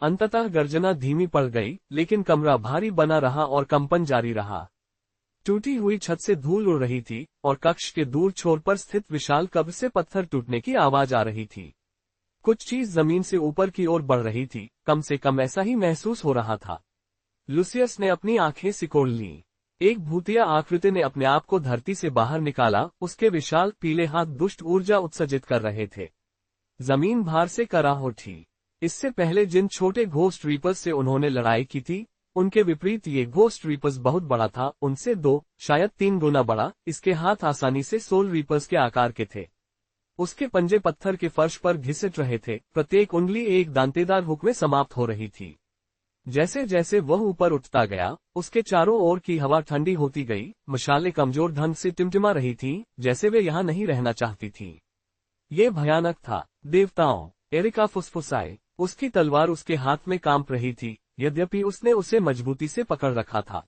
अंततः गर्जना धीमी पड़ गई, लेकिन कमरा भारी बना रहा और कंपन जारी रहा। टूटी हुई छत से धूल उड़ रही थी और कक्ष के दूर छोर पर स्थित विशाल कब्र से पत्थर टूटने की आवाज आ रही थी। कुछ चीज जमीन से ऊपर की ओर बढ़ रही थी, कम से कम ऐसा ही महसूस हो रहा था। लुसियस ने अपनी आंखें सिकोड़ लीं। एक भूतिया आकृति ने अपने आप को धरती से बाहर निकाला, उसके विशाल पीले हाथ दुष्ट ऊर्जा उत्सर्जित कर रहे थे। जमीन भार से कराह उठी। इससे पहले जिन छोटे घोस्ट रीपर्स से उन्होंने लड़ाई की थी, उनके विपरीत ये घोस्ट रीपर्स बहुत बड़ा था, उनसे 2, शायद 3 गुना बड़ा। इसके हाथ आसानी से सोल रीपर्स के आकार के थे। उसके पंजे पत्थर के फर्श पर घिसट रहे थे, प्रत्येक उंगली एक दांतेदार हुक में समाप्त हो रही थी। जैसे जैसे वह ऊपर उठता गया, उसके चारों ओर की हवा ठंडी होती गई, मशालें कमजोर ढंग से टिमटिमा रही थीं, जैसे वे यहाँ नहीं रहना चाहती थीं। ये भयानक था। देवताओं, एरिका फुसफुसाए। उसकी तलवार उसके हाथ में कांप रही थी, यद्यपि उसने उसे मजबूती से पकड़ रखा था।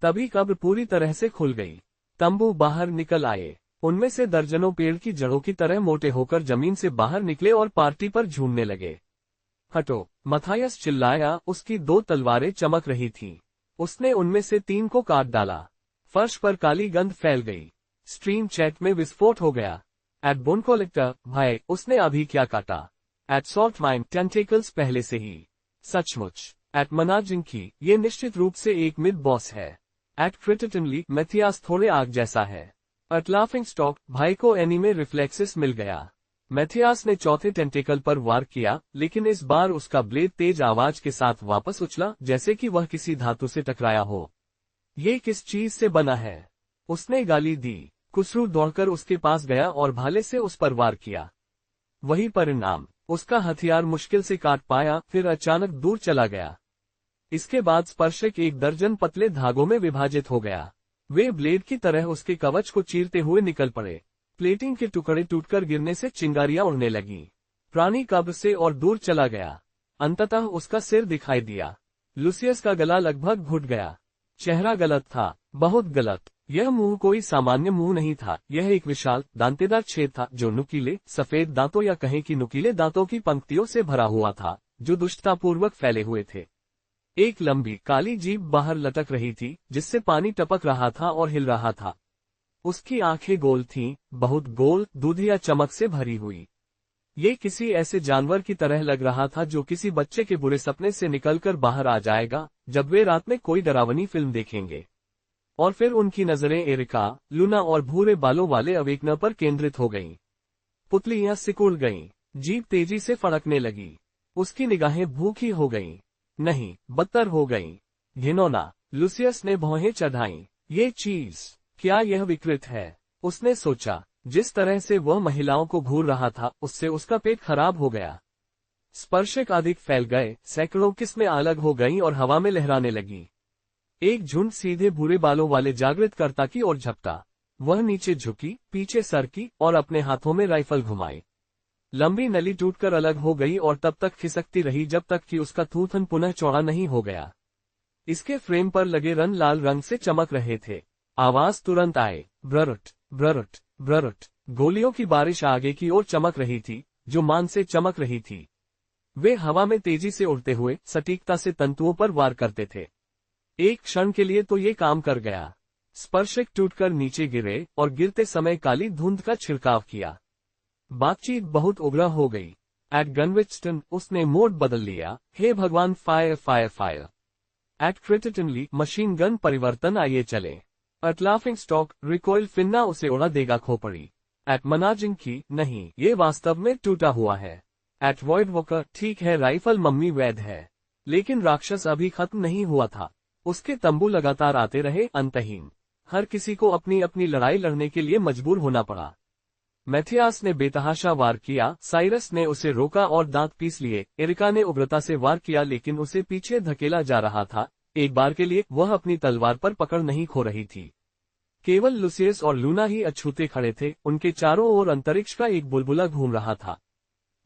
तभी कब्र पूरी तरह से खुल गई। तंबू बाहर निकल आए। उनमें से दर्जनों पेड़ की जड़ों की तरह मोटे होकर जमीन से बाहर निकले और पार्टी पर झूमने लगे। हटो, मथायस चिल्लाया, उसकी 2 तलवारें चमक रही थीं। उसने उनमें से 3 को काट डाला। फर्श पर काली गंध फैल गई। स्ट्रीम चैट में विस्फोट हो गया। एट बोन कलेक्टर, भाई, उसने अभी क्या काटा? एट सॉल्ट माइन, टेंटेकल्स पहले से ही। सचमुच। एट मनाजिंकी, ये निश्चित रूप से एक मिड बॉस है। एट क्रिटिटनली, मैथियास थोड़े आग जैसा है। एट लाफिंग स्टॉक, भाई को एनीमे रिफ्लेक्सिस मिल गया। मैथियास ने चौथे टेंटेकल पर वार किया, लेकिन इस बार उसका ब्लेड तेज आवाज के साथ वापस उछला, जैसे कि वह किसी धातु से टकराया हो। ये किस चीज से बना है? उसने गाली दी। खुसरू दौड़कर उसके पास गया और भाले से उस पर वार किया। वही परिणाम। उसका हथियार मुश्किल से काट पाया, फिर अचानक दूर चला गया। इसके बाद स्पर्शक 1 दर्जन पतले धागों में विभाजित हो गया। वे ब्लेड की तरह उसके कवच को चीरते हुए निकल पड़े। प्लेटिंग के टुकड़े टूटकर गिरने से चिंगारियां उड़ने लगीं। प्राणी कब्र से और दूर चला गया। अंततः उसका सिर दिखाई दिया। लुसियस का गला लगभग घुट गया। चेहरा गलत था, बहुत गलत। यह मुंह कोई सामान्य मुंह नहीं था, यह एक विशाल, दांतेदार छेद था जो नुकीले, सफेद दांतों या कहें कि नुकीले दांतों की पंक्तियों से भरा हुआ था, जो दुष्टतापूर्वक फैले हुए थे। एक लंबी, काली जीभ बाहर लटक रही थी, जिससे पानी टपक रहा था और हिल रहा था। उसकी आंखें गोल थीं, बहुत गोल, दूधिया चमक से भरी हुई। ये किसी ऐसे जानवर की तरह लग रहा था जो किसी बच्चे के बुरे सपने से निकलकर बाहर आ जाएगा, जब वे रात में कोई डरावनी फिल्म देखेंगे। और फिर उनकी नजरें एरिका, लूना और भूरे बालों वाले अवेकनर पर केंद्रित हो गईं। पुतलियां सिकुड़ गईं। जीभ तेजी से फड़कने लगी। उसकी निगाहें भूखी हो गईं। नहीं, बदतर हो गईं। घिनौना। लुसियस ने भौहें चढ़ाईं। ये चीज, क्या यह विकृत है? उसने सोचा। जिस तरह से वह महिलाओं को घूर रहा था, उससे उसका पेट खराब हो गया। स्पर्शक अधिक फैल गए, सैकड़ों किस्में अलग हो गईं और हवा में लहराने लगीं। एक झुंड सीधे भूरे बालों वाले जागृतकर्ता की ओर झपटा। वह नीचे झुकी, पीछे सरकी और अपने हाथों में राइफल घुमाई। लंबी नली टूटकर अलग हो गई और तब तक खिसकती रही जब तक कि उसका थूथन पुनः चौड़ा नहीं हो गया। इसके फ्रेम पर लगे रन लाल रंग से चमक रहे थे। आवाज तुरंत आए, ब्ररट, ब्ररट, ब्ररट। गोलियों की बारिश आगे की ओर चमक रही थी, जो मान से चमक रही थी। वे हवा में तेजी से उड़ते हुए सटीकता से तंतुओं पर वार करते थे। एक क्षण के लिए तो ये काम कर गया। स्पर्शक टूटकर नीचे गिरे और गिरते समय काली धुंध का छिड़काव किया। बातचीत बहुत उग्र हो गई। एट गनविचटन, उसने मोड बदल लिया। हे भगवान, फायर फायर फायर। एट क्रिटिटनली, मशीन गन परिवर्तन, आइए चले। At laughing stock, recoil, finna उसे उड़ा देगा खोपड़ी। एट मनाजिंग की, नहीं, ये वास्तव में टूटा हुआ है। एट वॉइड वॉकर, ठीक है, राइफल मम्मी वैध है। लेकिन राक्षस अभी खत्म नहीं हुआ था। उसके तंबू लगातार आते रहे, अंतहीन। हर किसी को अपनी अपनी लड़ाई लड़ने के लिए मजबूर होना पड़ा। मैथियास ने बेतहाशा वार किया, साइरस ने उसे रोका और दांत पीस लिए। एरिका ने उग्रता से वार किया, लेकिन उसे पीछे धकेला जा रहा था। एक बार के लिए वह अपनी तलवार पर पकड़ नहीं खो रही थी। केवल लुसियस और लूना ही अछूते खड़े थे। उनके चारों ओर अंतरिक्ष का एक बुलबुला घूम रहा था।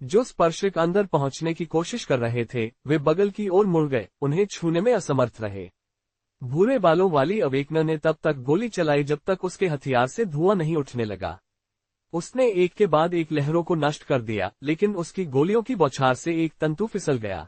जो स्पर्शक अंदर पहुंचने की कोशिश कर रहे थे, वे बगल की ओर मुड़ गए, उन्हें छूने में असमर्थ रहे। भूरे बालों वाली अवेकनर ने तब तक गोली चलाई जब तक उसके हथियार से धुआं नहीं उठने लगा। उसने एक के बाद एक लहरों को नष्ट कर दिया, लेकिन उसकी गोलियों की बौछार से एक तंतु फिसल गया।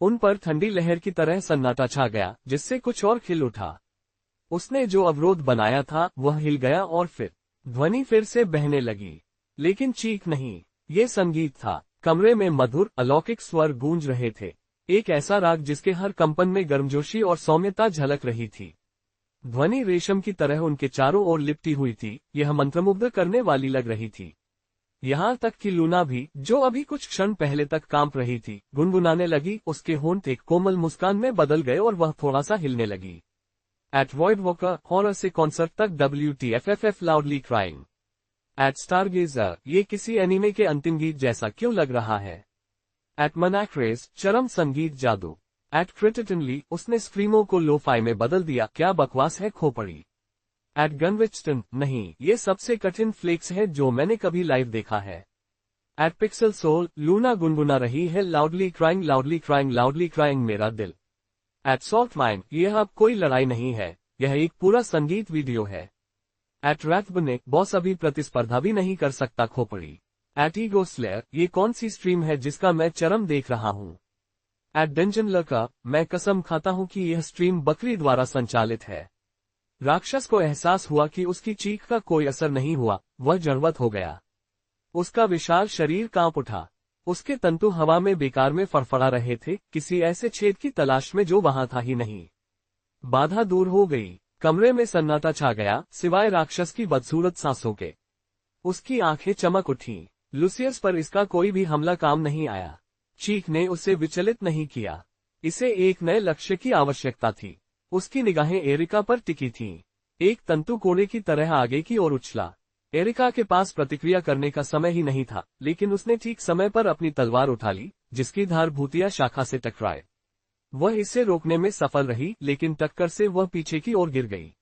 उन पर ठंडी लहर की तरह सन्नाटा छा गया, जिससे कुछ और खिल उठा। उसने जो अवरोध बनाया था वह हिल गया और फिर ध्वनि फिर से बहने लगी, लेकिन चीख नहीं। ये संगीत था। कमरे में मधुर अलौकिक स्वर गूंज रहे थे, एक ऐसा राग जिसके हर कंपन में गर्मजोशी और सौम्यता झलक रही थी। ध्वनि रेशम की तरह उनके चारों ओर लिपटी हुई थी, यह मंत्रमुग्ध करने वाली लग रही थी। यहाँ तक कि लूना भी, जो अभी कुछ क्षण पहले तक कांप रही थी, गुनगुनाने लगी। उसके होंठ एक कोमल मुस्कान में बदल गए और वह थोड़ा सा हिलने लगी। एट वॉइड वॉकर हॉरर से कॉन्सर्ट तक WTFFF loudly crying. At Stargazer ये किसी एनीमे के अंतिम गीत जैसा क्यों लग रहा है। एट मनाक्रेज चरम संगीत जादू। एट क्रिटिटनली उसने स्क्रीमों को लो-फाई में बदल दिया, क्या बकवास है खोपड़ी। एट गनविचटन नहीं, ये सबसे कठिन फ्लेक्स है जो मैंने कभी लाइव देखा है। एट पिक्सल सोल लूना गुनगुना रही है, loudly crying loudly crying loudly crying मेरा दिल। एट सॉल्ट माइंड यह अब कोई लड़ाई नहीं है, यह एक पूरा संगीत वीडियो है। एट रैथबने बॉस अभी प्रतिस्पर्धा भी नहीं कर सकता खोपड़ी। एट ईगो स्लेयर ये कौन सी स्ट्रीम है जिसका मैं चरम देख रहा हूँ। एट डंजन लर्का मैं कसम खाता हूँ कि यह स्ट्रीम बकरी द्वारा संचालित है। राक्षस को एहसास हुआ कि उसकी चीख का कोई असर नहीं हुआ, वह जड़वत हो गया। उसका विशाल शरीर कांप उठा। उसके तंतु हवा में बेकार में फड़फड़ा रहे थे, किसी ऐसे छेद की तलाश में जो वहां था ही नहीं। बाधा दूर हो गई। कमरे में सन्नाटा छा गया, सिवाय राक्षस की बदसूरत सांसों के। उसकी आंखें चमक उठीं। लुसियस पर इसका कोई भी हमला काम नहीं आया। चीख ने उसे विचलित नहीं किया। इसे एक नए लक्ष्य की आवश्यकता थी। उसकी निगाहें एरिका पर टिकी थीं। एक तंतु कोड़े की तरह आगे की ओर उछला। एरिका के पास प्रतिक्रिया करने का समय ही नहीं था, लेकिन उसने ठीक समय पर अपनी तलवार उठा ली, जिसकी धार भूतिया शाखा से टकराए। वह इसे रोकने में सफल रही, लेकिन टक्कर से वह पीछे की ओर गिर गई।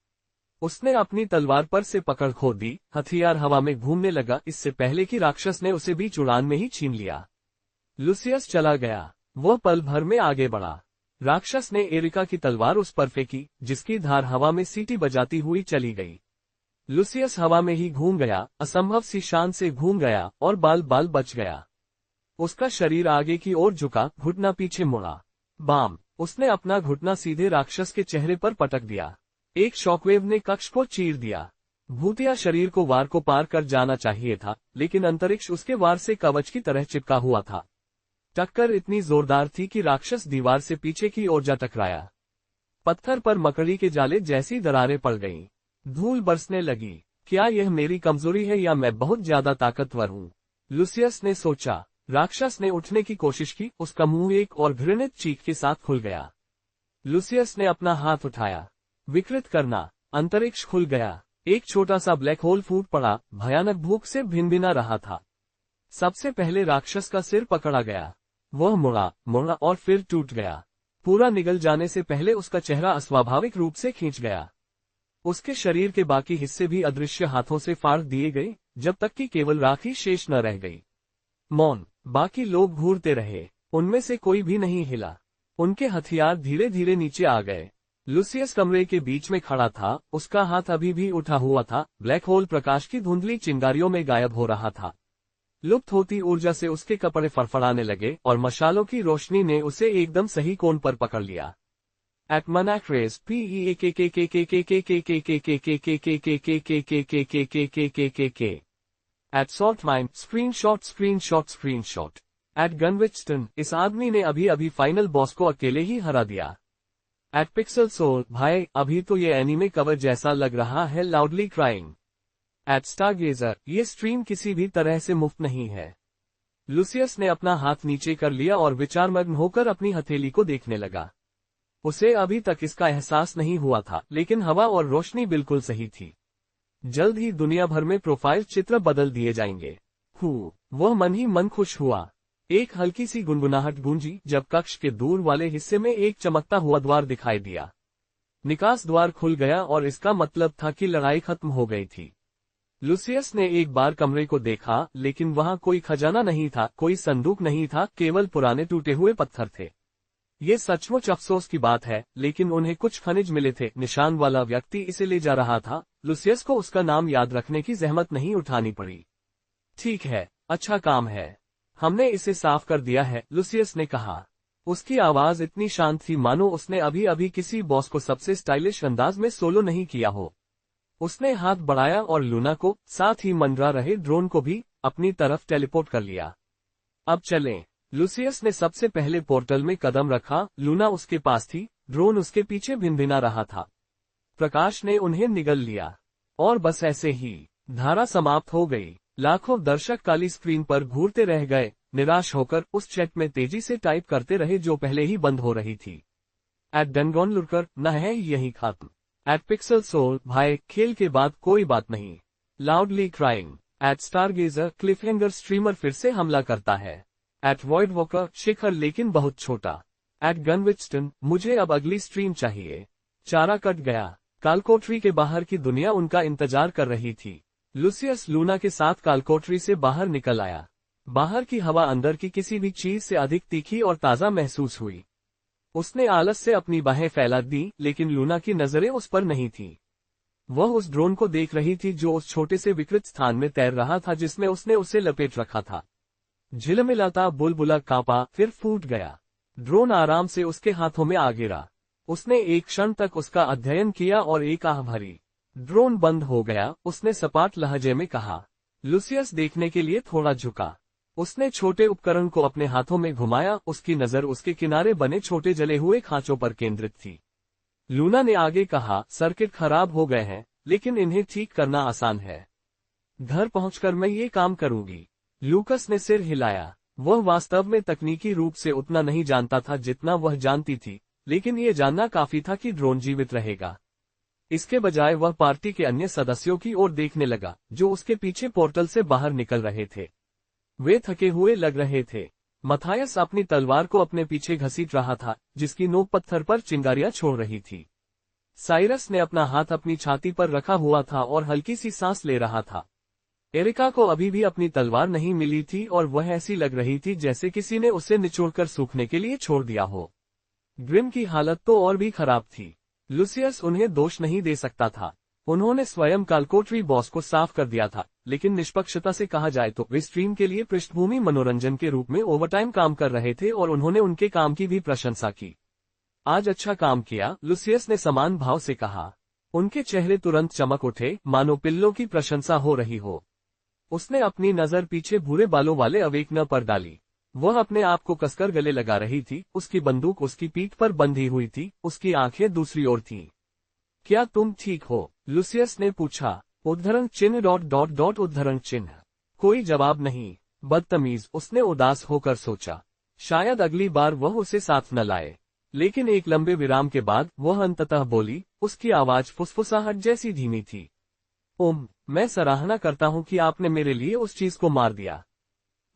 उसने अपनी तलवार पर से पकड़ खो दी, हथियार हवा में घूमने लगा, इससे पहले कि राक्षस ने उसे बीच उड़ान में ही छीन लिया। लुसियस चला गया। वह पल भर में आगे बढ़ा। राक्षस ने एरिका की तलवार उस पर फेंकी, जिसकी धार हवा में सीटी बजाती हुई चली गई। लुसियस हवा में ही घूम गया, असंभव सी शान से घूम गया और बाल बाल बच गया। उसका शरीर आगे की ओर झुका, घुटना पीछे मुड़ा। बाम! उसने अपना घुटना सीधे राक्षस के चेहरे पर पटक दिया। एक शॉकवेव ने कक्ष को चीर दिया। भूतिया शरीर को वार को पार कर जाना चाहिए था, लेकिन अंतरिक्ष उसके वार से कवच की तरह चिपका हुआ था। टक्कर इतनी जोरदार थी कि राक्षस दीवार से पीछे की ओर जा टकराया। पत्थर पर मकड़ी के जाले जैसी दरारें पड़ गईं। धूल बरसने लगी। क्या यह मेरी कमजोरी है या मैं बहुत ज्यादा ताकतवर हूँ? लुसियस ने सोचा। राक्षस ने उठने की कोशिश की, उसका मुंह एक और घृणित चीख के साथ खुल गया। लुसियस ने अपना हाथ उठाया। विकृत करना। अंतरिक्ष खुल गया। एक छोटा सा ब्लैक होल फूट पड़ा, भयानक भूख से भिनभिना रहा था। सबसे पहले राक्षस का सिर पकड़ा गया। वह मुड़ा और फिर टूट गया। पूरा निगल जाने से पहले उसका चेहरा अस्वाभाविक रूप से खींच गया। उसके शरीर के बाकी हिस्से भी अदृश्य हाथों से फाड़ दिए गए, जब तक कि केवल राख ही शेष न रह गई। मौन। बाकी लोग घूरते रहे। उनमें से कोई भी नहीं हिला। उनके हथियार धीरे धीरे नीचे आ गए। लुसियस कमरे के बीच में खड़ा था, उसका हाथ अभी भी उठा हुआ था। ब्लैक होल प्रकाश की धुंधली चिंगारियों में गायब हो रहा था। लुप्त होती ऊर्जा से उसके कपड़े फड़फड़ाने लगे और मशालों की रोशनी ने उसे एकदम सही कोण पर पकड़ लिया। एट मनाक्रेज at salt mine screenshot. At गनविचटन इस आदमी ने अभी अभी फाइनल बॉस को अकेले ही हरा दिया। एट पिक्सल सोल भाई अभी तो ये एनीमे कवर जैसा लग रहा है, लाउडली क्राइंग। एट स्टारगेजर ये स्ट्रीम किसी भी तरह से मुफ्त नहीं है। लुसियस ने अपना हाथ नीचे कर लिया और विचारमग्न होकर अपनी हथेली को देखने लगा। उसे अभी तक इसका एहसास नहीं हुआ था, लेकिन हवा और रोशनी बिल्कुल सही थी। जल्द ही दुनिया भर में प्रोफाइल चित्र बदल दिए जाएंगे। वह मन ही मन खुश हुआ। एक हल्की सी गुनगुनाहट गूंजी जब कक्ष के दूर वाले हिस्से में एक चमकता हुआ द्वार दिखाई दिया। निकास द्वार खुल गया और इसका मतलब था कि लड़ाई खत्म हो गई थी। लुसियस ने एक बार कमरे को देखा, लेकिन वहां कोई खजाना नहीं था, कोई संदूक नहीं था, केवल पुराने टूटे हुए पत्थर थे। ये सचमुच अफसोस की बात है, लेकिन उन्हें कुछ खनिज मिले थे। निशान वाला व्यक्ति इसे ले जा रहा था। लुसियस को उसका नाम याद रखने की जहमत नहीं उठानी पड़ी। ठीक है, अच्छा काम है। हमने इसे साफ कर दिया है, लुसियस ने कहा। उसकी आवाज इतनी शांत थी मानो उसने अभी अभी किसी बॉस को सबसे स्टाइलिश अंदाज में सोलो नहीं किया हो। उसने हाथ बढ़ाया और लूना को, साथ ही मंडरा रहे ड्रोन को भी, अपनी तरफ टेलीपोर्ट कर लिया। अब चलें। लूसियस ने सबसे पहले पोर्टल में कदम रखा, लूना उसके पास थी, ड्रोन उसके पीछे भिनभिना रहा था। प्रकाश ने उन्हें निगल लिया। और बस ऐसे ही धारा समाप्त हो गई। लाखों दर्शक काली स्क्रीन पर घूरते रह गए, निराश होकर उस चैट में तेजी से टाइप करते रहे जो पहले ही बंद हो रही थी। एट डनगॉन लुरकर, न है यही खत्म। एट पिक्सल सोल, भाई खेल के बाद कोई बात नहीं। Loudly crying. At stargazer, cliffhanger streamer फिर से हमला करता है। एट वॉइड वॉकर, शिखर लेकिन बहुत छोटा। एट गनविचटन, मुझे अब अगली स्ट्रीम चाहिए। चारा कट गया। कालकोठरी के बाहर की दुनिया उनका इंतजार कर रही थी। लूसियस लूना के साथ कालकोठरी से बाहर निकल आया। बाहर की हवा अंदर की किसी भी चीज से अधिक तीखी और ताजा महसूस हुई। उसने आलस से अपनी बाहें फैला दी, लेकिन लूना की नजरें उस पर नहीं थीं। वह उस ड्रोन को देख रही थी जो उस छोटे से विकृत स्थान में तैर रहा था जिसमें उसने उसे लपेट रखा था। झिलमिलाता बुलबुला कांपा, फिर फूट गया। ड्रोन आराम से उसके हाथों में आ गिरा। उसने एक क्षण तक उसका अध्ययन किया और एक आह भरी। ड्रोन बंद हो गया, उसने सपाट लहजे में कहा। लूसियस देखने के लिए थोड़ा झुका। उसने छोटे उपकरण को अपने हाथों में घुमाया, उसकी नजर उसके किनारे बने छोटे जले हुए खांचों पर केंद्रित थी। लूना ने आगे कहा, सर्किट खराब हो गए हैं, लेकिन इन्हें ठीक करना आसान है। घर पहुंचकर मैं ये काम करूंगी। लूकस ने सिर हिलाया। वह वास्तव में तकनीकी रूप से उतना नहीं जानता था जितना वह जानती थी, लेकिन ये जानना काफी था कि ड्रोन जीवित रहेगा। इसके बजाय वह पार्टी के अन्य सदस्यों की ओर देखने लगा, जो उसके पीछे पोर्टल से बाहर निकल रहे थे। वे थके हुए लग रहे थे। मथायस अपनी तलवार को अपने पीछे घसीट रहा था, जिसकी नोक पत्थर पर चिंगारियां छोड़ रही थी। साइरस ने अपना हाथ अपनी छाती पर रखा हुआ था और हल्की सी सांस ले रहा था। एरिका को अभी भी अपनी तलवार नहीं मिली थी और वह ऐसी लग रही थी जैसे किसी ने उसे निचोड़कर सूखने के लिए छोड़ दिया हो। ग्रिम की हालत तो और भी खराब थी। लूसियस उन्हें दोष नहीं दे सकता था। उन्होंने स्वयं कालकोठरी बॉस को साफ कर दिया था, लेकिन निष्पक्षता से कहा जाए तो वे स्ट्रीम के लिए पृष्ठभूमि मनोरंजन के रूप में ओवरटाइम काम कर रहे थे और उन्होंने उनके काम की भी प्रशंसा की। आज अच्छा काम किया, लूसियस ने समान भाव से कहा। उनके चेहरे तुरंत चमक उठे, मानो पिल्लों की प्रशंसा हो रही हो। उसने अपनी नजर पीछे भूरे बालों वाले अवेकनर पर डाली। वह अपने आप को कसकर गले लगा रही थी, उसकी बंदूक उसकी पीठ पर बंधी हुई थी, उसकी आंखें दूसरी ओर थीं। क्या तुम ठीक हो? लूसियस ने पूछा। उद्धरण चिन्ह ... उद्धरण चिन्ह। कोई जवाब नहीं। बदतमीज, उसने उदास होकर सोचा। शायद अगली बार वह उसे साथ न लाए। लेकिन एक लंबे विराम के बाद वह अंततः बोली, उसकी आवाज फुसफुसाहट जैसी धीमी थी। मैं सराहना करता हूं कि आपने मेरे लिए उस चीज को मार दिया।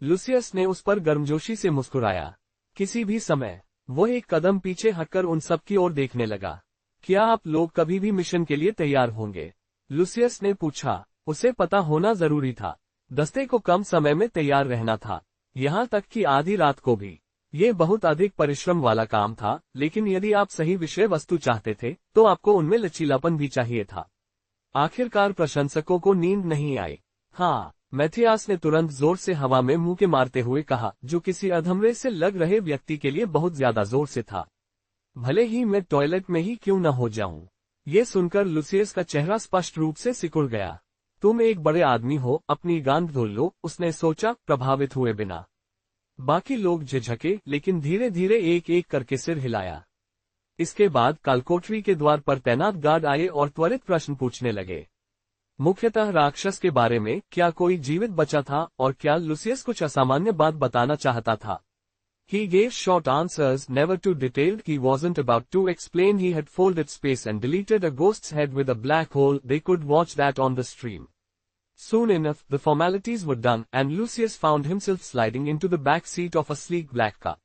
लूसियस ने उस पर गर्मजोशी से मुस्कुराया। किसी भी समय। वह एक कदम पीछे हटकर उन सब की ओर देखने लगा। क्या आप लोग कभी भी मिशन के लिए तैयार होंगे? लूसियस ने पूछा। उसे पता होना जरूरी था। दस्ते को कम समय में तैयार रहना था, यहाँ तक कि आधी रात को भी। ये बहुत अधिक परिश्रम वाला काम था, लेकिन यदि आप सही विषय वस्तु चाहते थे, तो आपको उनमें लचीलापन भी चाहिए था। आखिरकार प्रशंसकों को नींद नहीं आई। हाँ, मैथियास ने तुरंत जोर से हवा में मुंह के मारते हुए कहा, जो किसी अधमरे से लग रहे व्यक्ति के लिए बहुत ज्यादा जोर से था। भले ही मैं टॉयलेट में ही क्यों न हो जाऊं। ये सुनकर लूसियस का चेहरा स्पष्ट रूप से सिकुड़ गया। तुम एक बड़े आदमी हो, अपनी गांड धुल लो, उसने सोचा, प्रभावित हुए बिना। बाकी लोग झिझके, लेकिन धीरे धीरे एक एक करके सिर हिलाया। इसके बाद कालकोठरी के द्वार पर तैनात गार्ड आए और त्वरित प्रश्न पूछने लगे। मुख्यतः राक्षस के बारे में, क्या कोई जीवित बचा था और क्या लूसियस कुछ असामान्य बात बताना चाहता था। He gave short answers, never too detailed. He wasn't about to explain. He had folded space and deleted a ghost's head with a black hole. They could watch that on the stream. Soon enough, the formalities were done, and Lucius found himself sliding into the back seat of a sleek black car.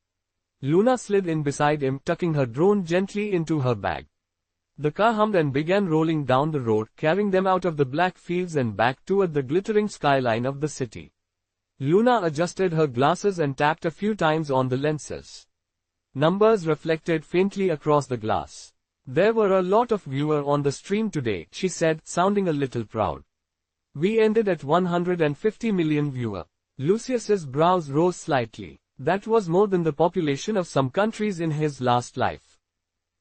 Luna slid in beside him, tucking her drone gently into her bag. The car hummed and began rolling down the road, carrying them out of the black fields and back toward the glittering skyline of the city. Luna adjusted her glasses and tapped a few times on the lenses. Numbers reflected faintly across the glass. There were a lot of viewers on the stream today, she said, sounding a little proud. We ended at 150 million viewers. Lucius's brows rose slightly. That was more than the population of some countries in his last life.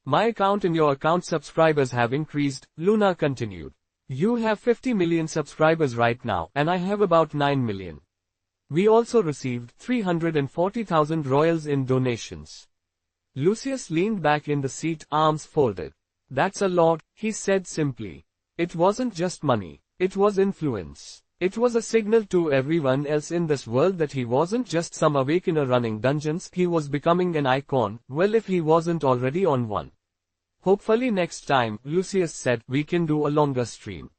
My account and your account subscribers have increased, Luna continued. You have 50 million subscribers right now, and I have about 9 million. We also received 340,000 royals in donations. Lucius leaned back in the seat, arms folded. That's a lot, he said simply. It wasn't just money. It was influence. It was a signal to everyone else in this world that he wasn't just some awakener running dungeons, he was becoming an icon, well if he wasn't already on one. Hopefully next time, Lucius said, we can do a longer stream.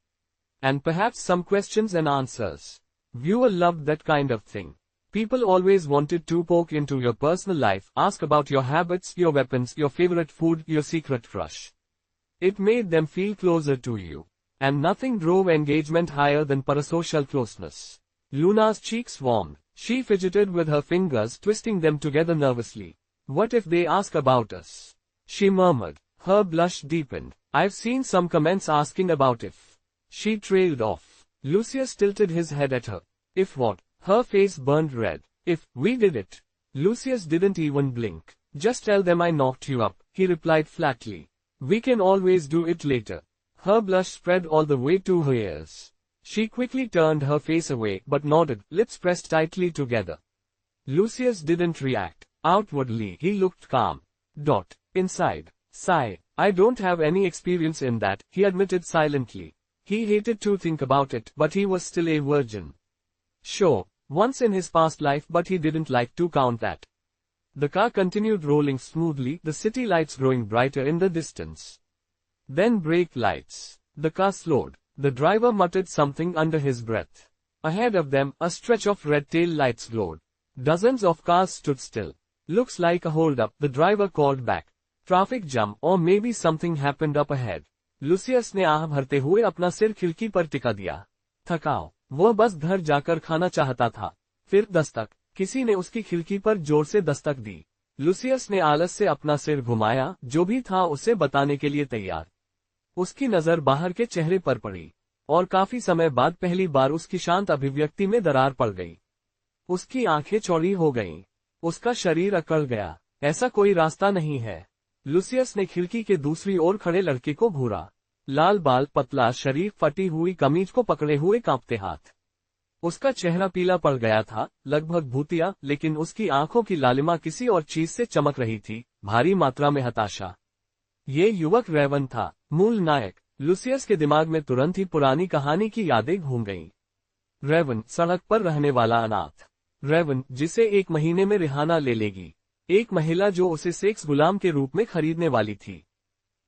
And perhaps some questions and answers. Viewer loved that kind of thing. People always wanted to poke into your personal life, ask about your habits, your weapons, your favorite food, your secret crush. It made them feel closer to you. And nothing drove engagement higher than parasocial closeness. Luna's cheeks warmed. She fidgeted with her fingers, twisting them together nervously. What if they ask about us? She murmured. Her blush deepened. I've seen some comments asking about if. She trailed off. Lucius tilted his head at her. If what? Her face burned red. If we did it. Lucius didn't even blink. Just tell them I knocked you up, he replied flatly. We can always do it later. Her blush spread all the way to her ears. She quickly turned her face away but nodded, lips pressed tightly together. Lucius didn't react. Outwardly he looked calm. Inside. Sigh. I don't have any experience in that, he admitted silently. He hated to think about it, but he was still a virgin. Sure, once in his past life, but he didn't like to count that. The car continued rolling smoothly, the city lights growing brighter in the distance. Then brake lights. The car slowed. The driver muttered something under his breath. Ahead of them, a stretch of red tail lights glowed. Dozens of cars stood still. Looks like a hold-up, the driver called back. Traffic jam, or maybe something happened up ahead. Lucius ने आह भरते हुए अपना सिर खिड़की पर टिका दिया. थकाओ. वह बस घर जाकर खाना चाहता था. फिर दस्तक. किसी ने उसकी खिड़की पर जोर से दस्तक दी. लुसियस ने आलस से अपना सिर घुमाया, जो भी था उसे बताने के लिए तैयार. उसकी नजर बाहर के चेहरे पर पड़ी. और काफी समय बाद पहली बार उसकी शांत अभिव्यक्ति में दरार पड़ गई. उसकी आंखें चौड़ी हो गईं. उसका शरीर अकड़ गया. ऐसा कोई रास्ता नहीं है. लुसियस ने खिड़की के दूसरी ओर खड़े लड़के को घूरा. लाल बाल, पतला शरीर, फटी हुई कमीज को पकड़े हुए कांपते हाथ. उसका चेहरा पीला पड़ गया था, लगभग भूतिया, लेकिन उसकी आंखों की लालिमा किसी और चीज से चमक रही थी, भारी मात्रा में हताशा. ये युवक रेवन था, मूल नायक. लुसियस के दिमाग में तुरंत ही पुरानी कहानी की यादें घूम गईं. रेवन, सड़क पर रहने वाला अनाथ. रेवन, जिसे 1 महीने में रिहाना ले लेगी. एक महिला जो उसे सेक्स गुलाम के रूप में खरीदने वाली थी.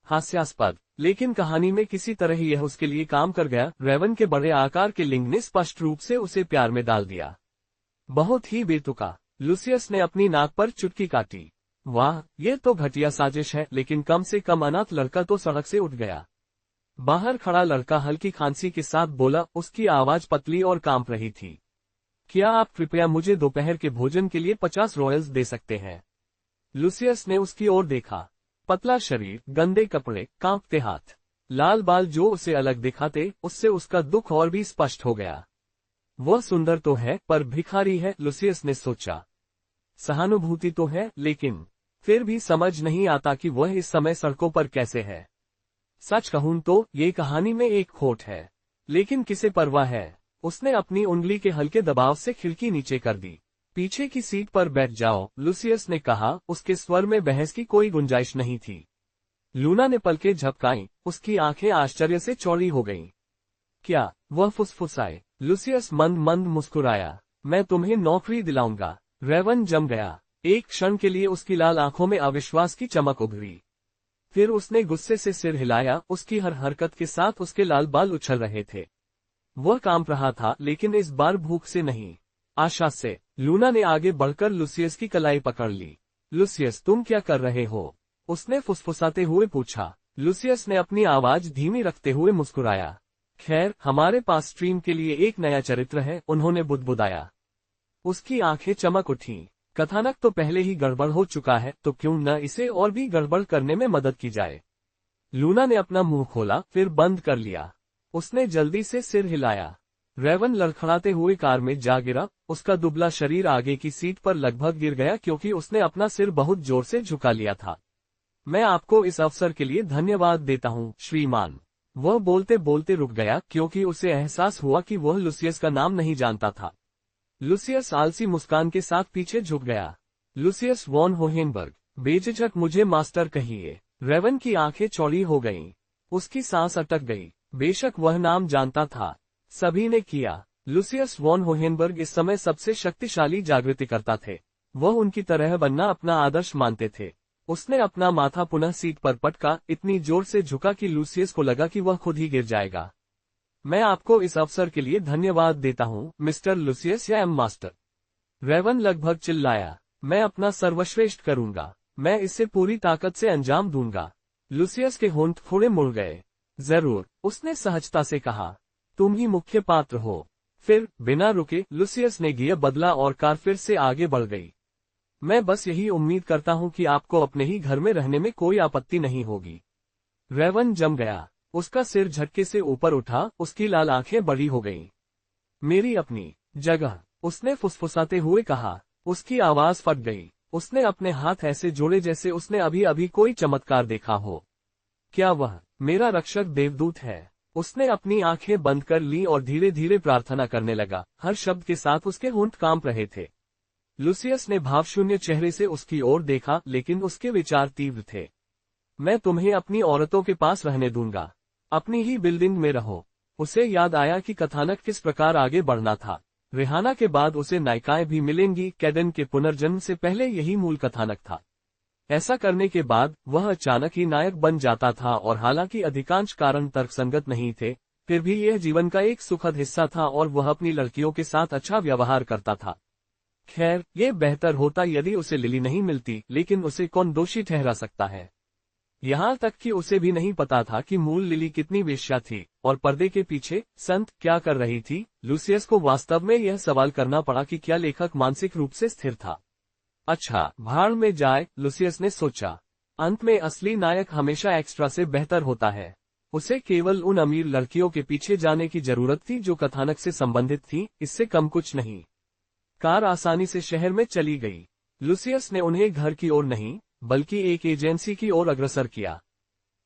हास्यास्पद, लेकिन कहानी में किसी तरह यह उसके लिए काम कर गया. रेवन के बड़े आकार के लिंग ने स्पष्ट रूप से उसे प्यार में डाल दिया. बहुत ही बेतुका. लुसियस ने अपनी नाक पर चुटकी काटी. वाह, ये तो घटिया साजिश है, लेकिन कम से कम अनाथ लड़का तो सड़क से उठ गया. बाहर खड़ा लड़का हल्की खांसी के साथ बोला, उसकी आवाज पतली और कांप रही थी. क्या आप कृपया मुझे दोपहर के भोजन के लिए 50 रॉयल्स दे सकते हैं? लुसियस ने उसकी ओर देखा. पतला शरीर, गंदे कपड़े, कांपते हाथ, लाल बाल जो उसे अलग दिखाते, उससे उसका दुख और भी स्पष्ट हो गया. वह सुंदर तो है, पर भिखारी है, लुसियस ने सोचा. सहानुभूति तो है, लेकिन फिर भी समझ नहीं आता कि वह इस समय सड़कों पर कैसे है. सच कहूं तो ये कहानी में एक खोट है, लेकिन किसे परवाह है. उसने अपनी उंगली के हल्के दबाव से खिड़की नीचे कर दी. पीछे की सीट पर बैठ जाओ, लुसियस ने कहा. उसके स्वर में बहस की कोई गुंजाइश नहीं थी. लूना ने पलकें झपकाईं, उसकी आंखें आश्चर्य से चौड़ी हो गईं. क्या? वह फुसफुसाए. लुसियस मंद मंद मुस्कुराया. मैं तुम्हें नौकरी दिलाऊंगा. रेवन जम गया. एक क्षण के लिए उसकी लाल आंखों में अविश्वास की चमक उभरी. फिर उसने गुस्से से सिर हिलाया. उसकी हर हरकत के साथ उसके लाल बाल उछल रहे थे. वह कांप रहा था, लेकिन इस बार भूख से नहीं, आशा से. लूना ने आगे बढ़कर लुसियस की कलाई पकड़ ली. लुसियस, तुम क्या कर रहे हो? उसने फुसफुसाते हुए पूछा. लुसियस ने अपनी आवाज धीमी रखते हुए मुस्कुराया. खैर, हमारे पास स्ट्रीम के लिए एक नया चरित्र है, उन्होंने बुदबुदाया. उसकी आंखें चमक उठीं. कथानक तो पहले ही गड़बड़ हो चुका है, तो क्यों न इसे और भी गड़बड़ करने में मदद की जाए. लूना ने अपना मुंह खोला, फिर बंद कर लिया. उसने जल्दी से सिर हिलाया. रेवन लड़खड़ाते हुए कार में जा गिरा, उसका दुबला शरीर आगे की सीट पर लगभग गिर गया क्योंकि उसने अपना सिर बहुत जोर से झुका लिया था। मैं आपको इस अवसर के लिए धन्यवाद देता हूँ, श्रीमान। वह बोलते बोलते रुक गया क्योंकि उसे एहसास हुआ कि वह लुसियस का नाम नहीं जानता था। लुसियस आलसी मुस्कान के साथ पीछे झुक गया। लुसियस वॉन होहेनबर्ग, बेझिझक मुझे मास्टर कहिए। रेवन की आंखें चौड़ी हो गईं। उसकी सांस अटक गई। बेशक वह नाम जानता था। सभी ने किया। लुसियस वॉन होहेनबर्ग इस समय सबसे शक्तिशाली जागृतिकर्ता थे। वह उनकी तरह बनना अपना आदर्श मानते थे। उसने अपना माथा पुनः सीट पर पटका, इतनी जोर से झुका कि लुसियस को लगा कि वह खुद ही गिर जाएगा। मैं आपको इस अवसर के लिए धन्यवाद देता हूँ, मिस्टर लुसियस या एम मास्टर। रेवन लगभग चिल्लाया। मैं अपना सर्वश्रेष्ठ करूंगा। मैं इसे पूरी ताकत से अंजाम दूंगा। लुसियस के होंठ थोड़े मुड़ गए। जरूर, उसने सहजता से कहा। तुम ही मुख्य पात्र हो। फिर बिना रुके लुसियस ने गियर बदला और कार फिर से आगे बढ़ गई। मैं बस यही उम्मीद करता हूं कि आपको अपने ही घर में रहने में कोई आपत्ति नहीं होगी। रेवन जम गया। उसका सिर झटके से ऊपर उठा, उसकी लाल आंखें बड़ी हो गईं। मेरी अपनी जगह, उसने फुसफुसाते हुए कहा। उसकी आवाज फट गई। उसने अपने हाथ ऐसे जोड़े जैसे उसने अभी अभी कोई चमत्कार देखा हो। क्या वह मेरा रक्षक देवदूत है? उसने अपनी आंखें बंद कर ली और धीरे धीरे प्रार्थना करने लगा। हर शब्द के साथ उसके होंठ कांप रहे थे। लुसियस ने भावशून्य चेहरे से उसकी ओर देखा, लेकिन उसके विचार तीव्र थे। मैं तुम्हें अपनी औरतों के पास रहने दूंगा। अपनी ही बिल्डिंग में रहो। उसे याद आया कि कथानक किस प्रकार आगे बढ़ना था। रिहाना के बाद उसे नायिकाएं भी मिलेंगी। कैडेन के पुनर्जन्म से पहले यही मूल कथानक था। ऐसा करने के बाद वह अचानक ही नायक बन जाता था, और हालांकि अधिकांश कारण तर्कसंगत नहीं थे, फिर भी यह जीवन का एक सुखद हिस्सा था और वह अपनी लड़कियों के साथ अच्छा व्यवहार करता था। खैर, ये बेहतर होता यदि उसे लिली नहीं मिलती, लेकिन उसे कौन दोषी ठहरा सकता है? यहाँ तक कि उसे भी नहीं पता था कि मूल लिली कितनी वेश्या थी और पर्दे के पीछे संत क्या कर रही थी। लुसियस को वास्तव में यह सवाल करना पड़ा कि क्या लेखक मानसिक रूप से स्थिर था। अच्छा, भाड़ में जाए, लुसियस ने सोचा। अंत में असली नायक हमेशा एक्स्ट्रा से बेहतर होता है। उसे केवल उन अमीर लड़कियों के पीछे जाने की जरूरत थी जो कथानक से संबंधित थी, इससे कम कुछ नहीं। कार आसानी से शहर में चली गई। लुसियस ने उन्हें घर की ओर नहीं, बल्कि एक एजेंसी की ओर अग्रसर किया।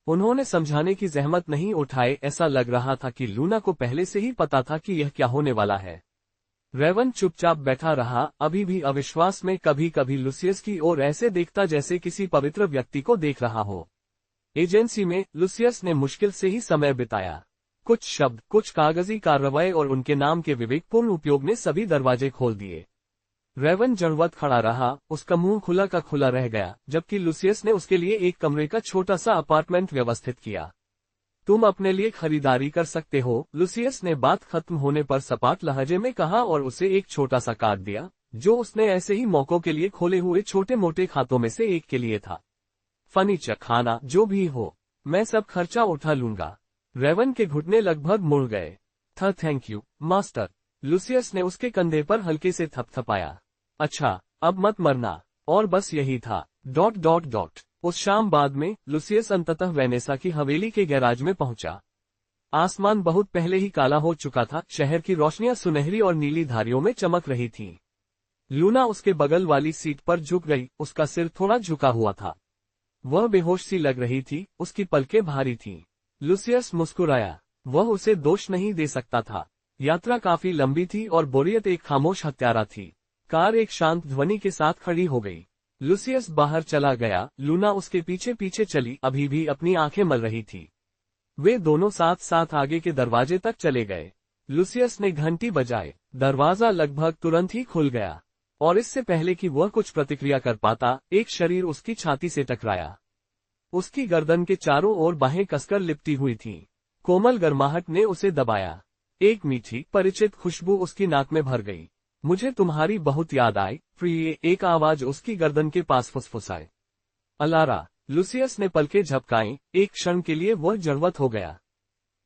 उन्होंने समझाने की जहमत नहीं उठाई। ऐसा लग रहा था कि लूना को पहले से ही पता था कि यह क्या होने वाला है। रेवन चुपचाप बैठा रहा, अभी भी अविश्वास में। कभी कभी लुसियस की ओर ऐसे देखता जैसे किसी पवित्र व्यक्ति को देख रहा हो। एजेंसी में लुसियस ने मुश्किल से ही समय बिताया। कुछ शब्द, कुछ कागजी कार्रवाई और उनके नाम के विवेकपूर्ण उपयोग ने सभी दरवाजे खोल दिए। रेवन जड़वत खड़ा रहा, उसका मुंह खुला का खुला रह गया, जबकि लुसियस ने उसके लिए एक कमरे का छोटा सा अपार्टमेंट व्यवस्थित किया। तुम अपने लिए खरीदारी कर सकते हो, लुसियस ने बात खत्म होने पर सपाट लहजे में कहा और उसे एक छोटा सा कार्ड दिया, जो उसने ऐसे ही मौकों के लिए खोले हुए छोटे मोटे खातों में से एक के लिए था। फर्नीचर, खाना, जो भी हो, मैं सब खर्चा उठा लूंगा। रेवन के घुटने लगभग मुड़ गए। Thank you, master. लुसियस ने उसके कंधे पर हल्के से थपथपाया। अच्छा, अब मत मरना। और बस यही था। ... उस शाम बाद में लुसियस अंततः वेनेसा की हवेली के गैराज में पहुंचा। आसमान बहुत पहले ही काला हो चुका था। शहर की रोशनियां सुनहरी और नीली धारियों में चमक रही थीं। लूना उसके बगल वाली सीट पर झुक गई, उसका सिर थोड़ा झुका हुआ था। वह बेहोश सी लग रही थी, उसकी पलकें भारी थीं। लुसियस मुस्कुराया। वह उसे दोष नहीं दे सकता था। यात्रा काफी लंबी थी और बोरियत एक खामोश हत्यारा थी। कार एक शांत ध्वनि के साथ खड़ी हो गई। लुसियस बाहर चला गया। लूना उसके पीछे पीछे चली, अभी भी अपनी आंखें मल रही थी। वे दोनों साथ साथ आगे के दरवाजे तक चले गए। लुसियस ने घंटी बजाई। दरवाजा लगभग तुरंत ही खुल गया, और इससे पहले कि वह कुछ प्रतिक्रिया कर पाता, एक शरीर उसकी छाती से टकराया। उसकी गर्दन के चारों ओर बाहें कसकर लिपटी हुई थीं। कोमल गर्माहट ने उसे दबाया। एक मीठी, परिचित खुशबू उसकी नाक में भर गई। मुझे तुम्हारी बहुत याद आई, प्रिय, एक आवाज उसकी गर्दन के पास फुसफुसाए। अलारा। लुसियस ने पलकें झपकाईं। एक क्षण के लिए वह जड़वत हो गया।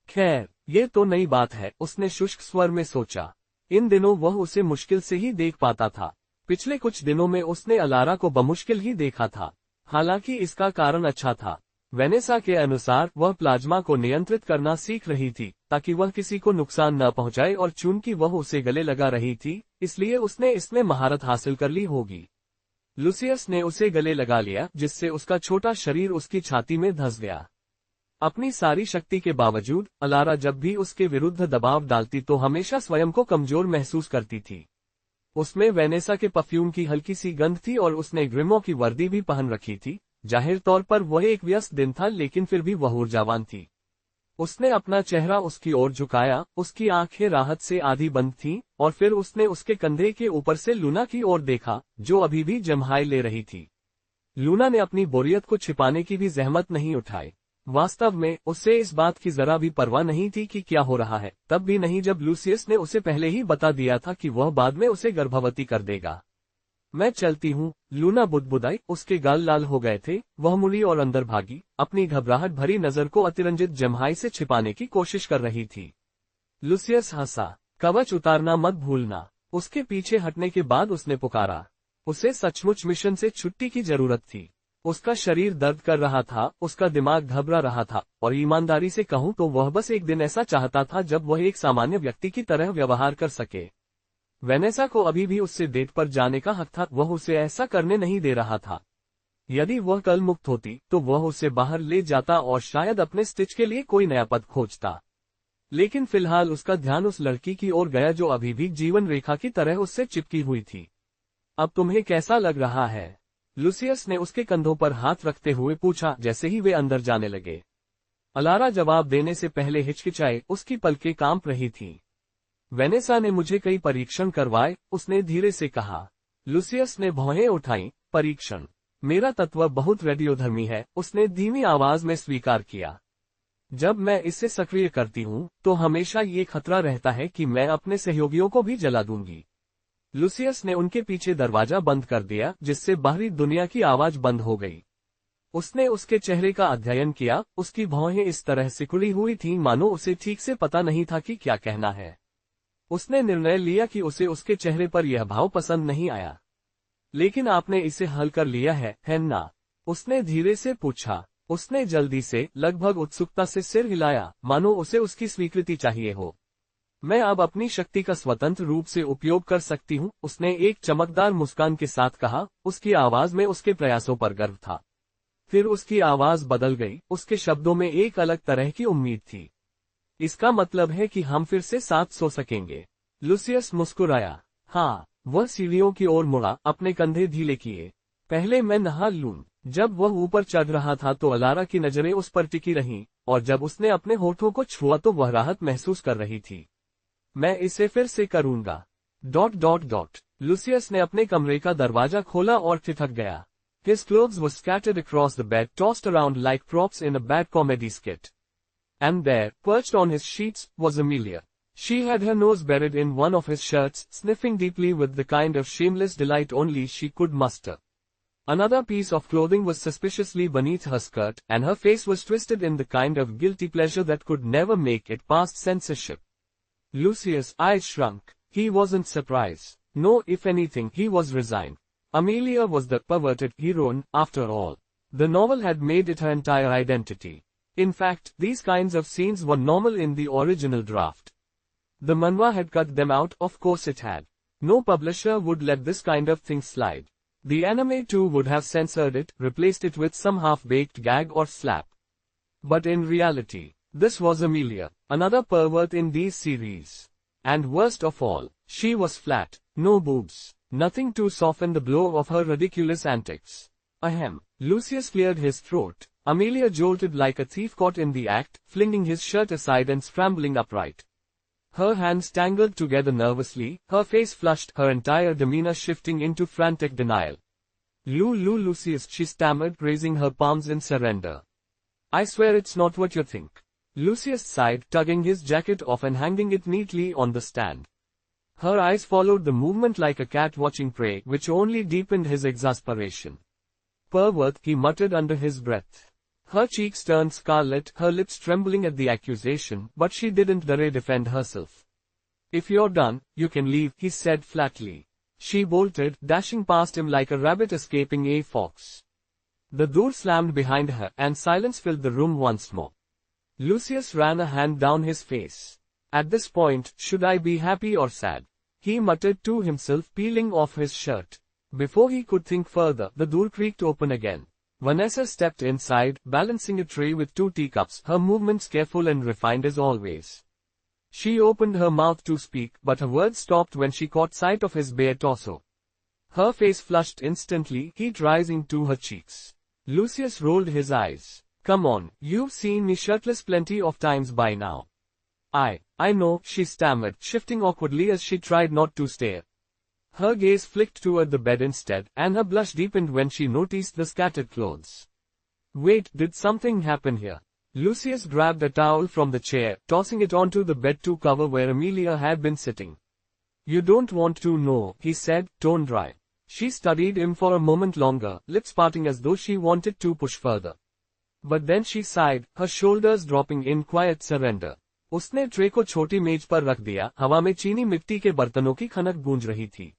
खैर, ये तो नई बात है, उसने शुष्क स्वर में सोचा। इन दिनों वह उसे मुश्किल से ही देख पाता था। पिछले कुछ दिनों में उसने अलारा को बमुश्किल ही देखा था। हालांकि इसका कारण अच्छा था। वेनेसा के अनुसार वह प्लाज्मा को नियंत्रित करना सीख रही थी ताकि वह किसी को नुकसान न पहुंचाए, और चूंकि वह उसे गले लगा रही थी इसलिए उसने इसमें महारत हासिल कर ली होगी। लूसियस ने उसे गले लगा लिया, जिससे उसका छोटा शरीर उसकी छाती में धंस गया। अपनी सारी शक्ति के बावजूद अलारा जब भी उसके विरुद्ध दबाव डालती तो हमेशा स्वयं को कमजोर महसूस करती थी। उसमें वेनेसा के परफ्यूम की हल्की सी गंध थी और उसने ग्रिमो की वर्दी भी पहन रखी थी। जाहिर तौर पर वह एक व्यस्त दिन था, लेकिन फिर भी वह ऊर्जावान थी। उसने अपना चेहरा उसकी ओर झुकाया, उसकी आंखें राहत से आधी बंद थीं, और फिर उसने उसके कंधे के ऊपर से लूना की ओर देखा, जो अभी भी जम्हाई ले रही थी। लूना ने अपनी बोरियत को छिपाने की भी जहमत नहीं उठाई। वास्तव में उसे इस बात की जरा भी परवाह नहीं थी कि क्या हो रहा है, तब भी नहीं जब लूसियस ने उसे पहले ही बता दिया था कि वह बाद में उसे गर्भवती कर देगा। मैं चलती हूँ, लूना बुदबुदाई। उसके गाल लाल हो गए थे। वह मुड़ी और अंदर भागी, अपनी घबराहट भरी नजर को अतिरंजित जम्हाई से छिपाने की कोशिश कर रही थी। लूसियस हंसा। कवच उतारना मत भूलना। उसके पीछे हटने के बाद उसने पुकारा। उसे सचमुच मिशन से छुट्टी की जरूरत थी। उसका शरीर दर्द कर रहा था, उसका दिमाग घबरा रहा था, और ईमानदारी से कहूं तो वह बस एक दिन ऐसा चाहता था जब वह एक सामान्य व्यक्ति की तरह व्यवहार कर सके। वेनेसा को अभी भी उससे डेट पर जाने का हक था, वह उसे ऐसा करने नहीं दे रहा था। यदि वह कल मुक्त होती तो वह उसे बाहर ले जाता और शायद अपने स्टिच के लिए कोई नया पद खोजता। लेकिन फिलहाल उसका ध्यान उस लड़की की ओर गया जो अभी भी जीवन रेखा की तरह उससे चिपकी हुई थी। अब तुम्हें कैसा लग रहा है? लूसियस ने उसके कंधों पर हाथ रखते हुए पूछा, जैसे ही वे अंदर जाने लगे। अलारा जवाब देने से पहले हिचकिचाए, उसकी पलकें कांप रही थीं। वेनेसा ने मुझे कई परीक्षण करवाए, उसने धीरे से कहा। लूसियस ने भौहें उठाईं। परीक्षण? मेरा तत्व बहुत रेडियोधर्मी है, उसने धीमी आवाज में स्वीकार किया। जब मैं इसे सक्रिय करती हूँ तो हमेशा ये खतरा रहता है कि मैं अपने सहयोगियों को भी जला दूंगी। लूसियस ने उनके पीछे दरवाजा बंद कर दिया, जिससे बाहरी दुनिया की आवाज बंद हो गई। उसने उसके चेहरे का अध्ययन किया। उसकी भौहें इस तरह सिकुड़ी हुई थीं मानो उसे ठीक से पता नहीं था कि क्या कहना है। उसने निर्णय लिया कि उसे उसके चेहरे पर यह भाव पसंद नहीं आया। लेकिन आपने इसे हल कर लिया है ना? उसने धीरे से पूछा। उसने जल्दी से, लगभग उत्सुकता से सिर हिलाया, मानो उसे उसकी स्वीकृति चाहिए हो। मैं अब अपनी शक्ति का स्वतंत्र रूप से उपयोग कर सकती हूँ, उसने एक चमकदार मुस्कान के साथ कहा। उसकी आवाज में उसके प्रयासों पर गर्व था। फिर उसकी आवाज बदल गई, उसके शब्दों में एक अलग तरह की उम्मीद थी। इसका मतलब है कि हम फिर से साथ सो सकेंगे? लूसियस मुस्कुराया। हाँ। वह सीढ़ियों की ओर मुड़ा, अपने कंधे ढीले किए। पहले मैं नहा लूं। जब वह ऊपर चढ़ रहा था तो अलारा की नजरें उस पर टिकी रहीं, और जब उसने अपने होठों को छुआ तो वह राहत महसूस कर रही थी। मैं इसे फिर से करूंगा। ... लूसियस ने अपने कमरे का दरवाजा खोला और ठिठक गया। His clothes were scattered across the bed, tossed around like props in a bad comedy skit. And there, perched on his sheets, was Amelia. She had her nose buried in one of his shirts, sniffing deeply with the kind of shameless delight only she could muster. Another piece of clothing was suspiciously beneath her skirt, and her face was twisted in the kind of guilty pleasure that could never make it past censorship. Lucius' eyes shrunk. He wasn't surprised. No, if anything, he was resigned. Amelia was the perverted heroine, after all. The novel had made it her entire identity. In fact, these kinds of scenes were normal in the original draft. The manhwa had cut them out, of course it had. No publisher would let this kind of thing slide. The anime too would have censored it, replaced it with some half-baked gag or slap. But in reality, this was Amelia, another pervert in these series. And worst of all, she was flat, no boobs, nothing to soften the blow of her ridiculous antics. Ahem. Lucius cleared his throat. Amelia jolted like a thief caught in the act, flinging his shirt aside and scrambling upright. Her hands tangled together nervously, her face flushed, her entire demeanor shifting into frantic denial. Lucius, she stammered, raising her palms in surrender. I swear it's not what you think. Lucius sighed, tugging his jacket off and hanging it neatly on the stand. Her eyes followed the movement like a cat watching prey, which only deepened his exasperation. Pervert, he muttered under his breath. Her cheeks turned scarlet, her lips trembling at the accusation, but she didn't dare defend herself. If you're done, you can leave, he said flatly. She bolted, dashing past him like a rabbit escaping a fox. The door slammed behind her and silence filled the room once more. Lucius ran a hand down his face. At this point, should I be happy or sad? He muttered to himself, peeling off his shirt. Before he could think further, the door creaked open again. Vanessa stepped inside, balancing a tray with 2 teacups, her movements careful and refined as always. She opened her mouth to speak, but her words stopped when she caught sight of his bare torso. Her face flushed instantly, heat rising to her cheeks. Lucius rolled his eyes. Come on, you've seen me shirtless plenty of times by now. I know, she stammered, shifting awkwardly as she tried not to stare. Her gaze flicked toward the bed instead, and her blush deepened when she noticed the scattered clothes. Wait, did something happen here? Lucius grabbed a towel from the chair, tossing it onto the bed to cover where Amelia had been sitting. You don't want to know, he said, tone dry. She studied him for a moment longer, lips parting as though she wanted to push further. But then she sighed, her shoulders dropping in quiet surrender. उसने tray को छोटी मेज पर रख दिया, हवा में चीनी मिट्टी के बर्तनों की खनक गूंज रही थी।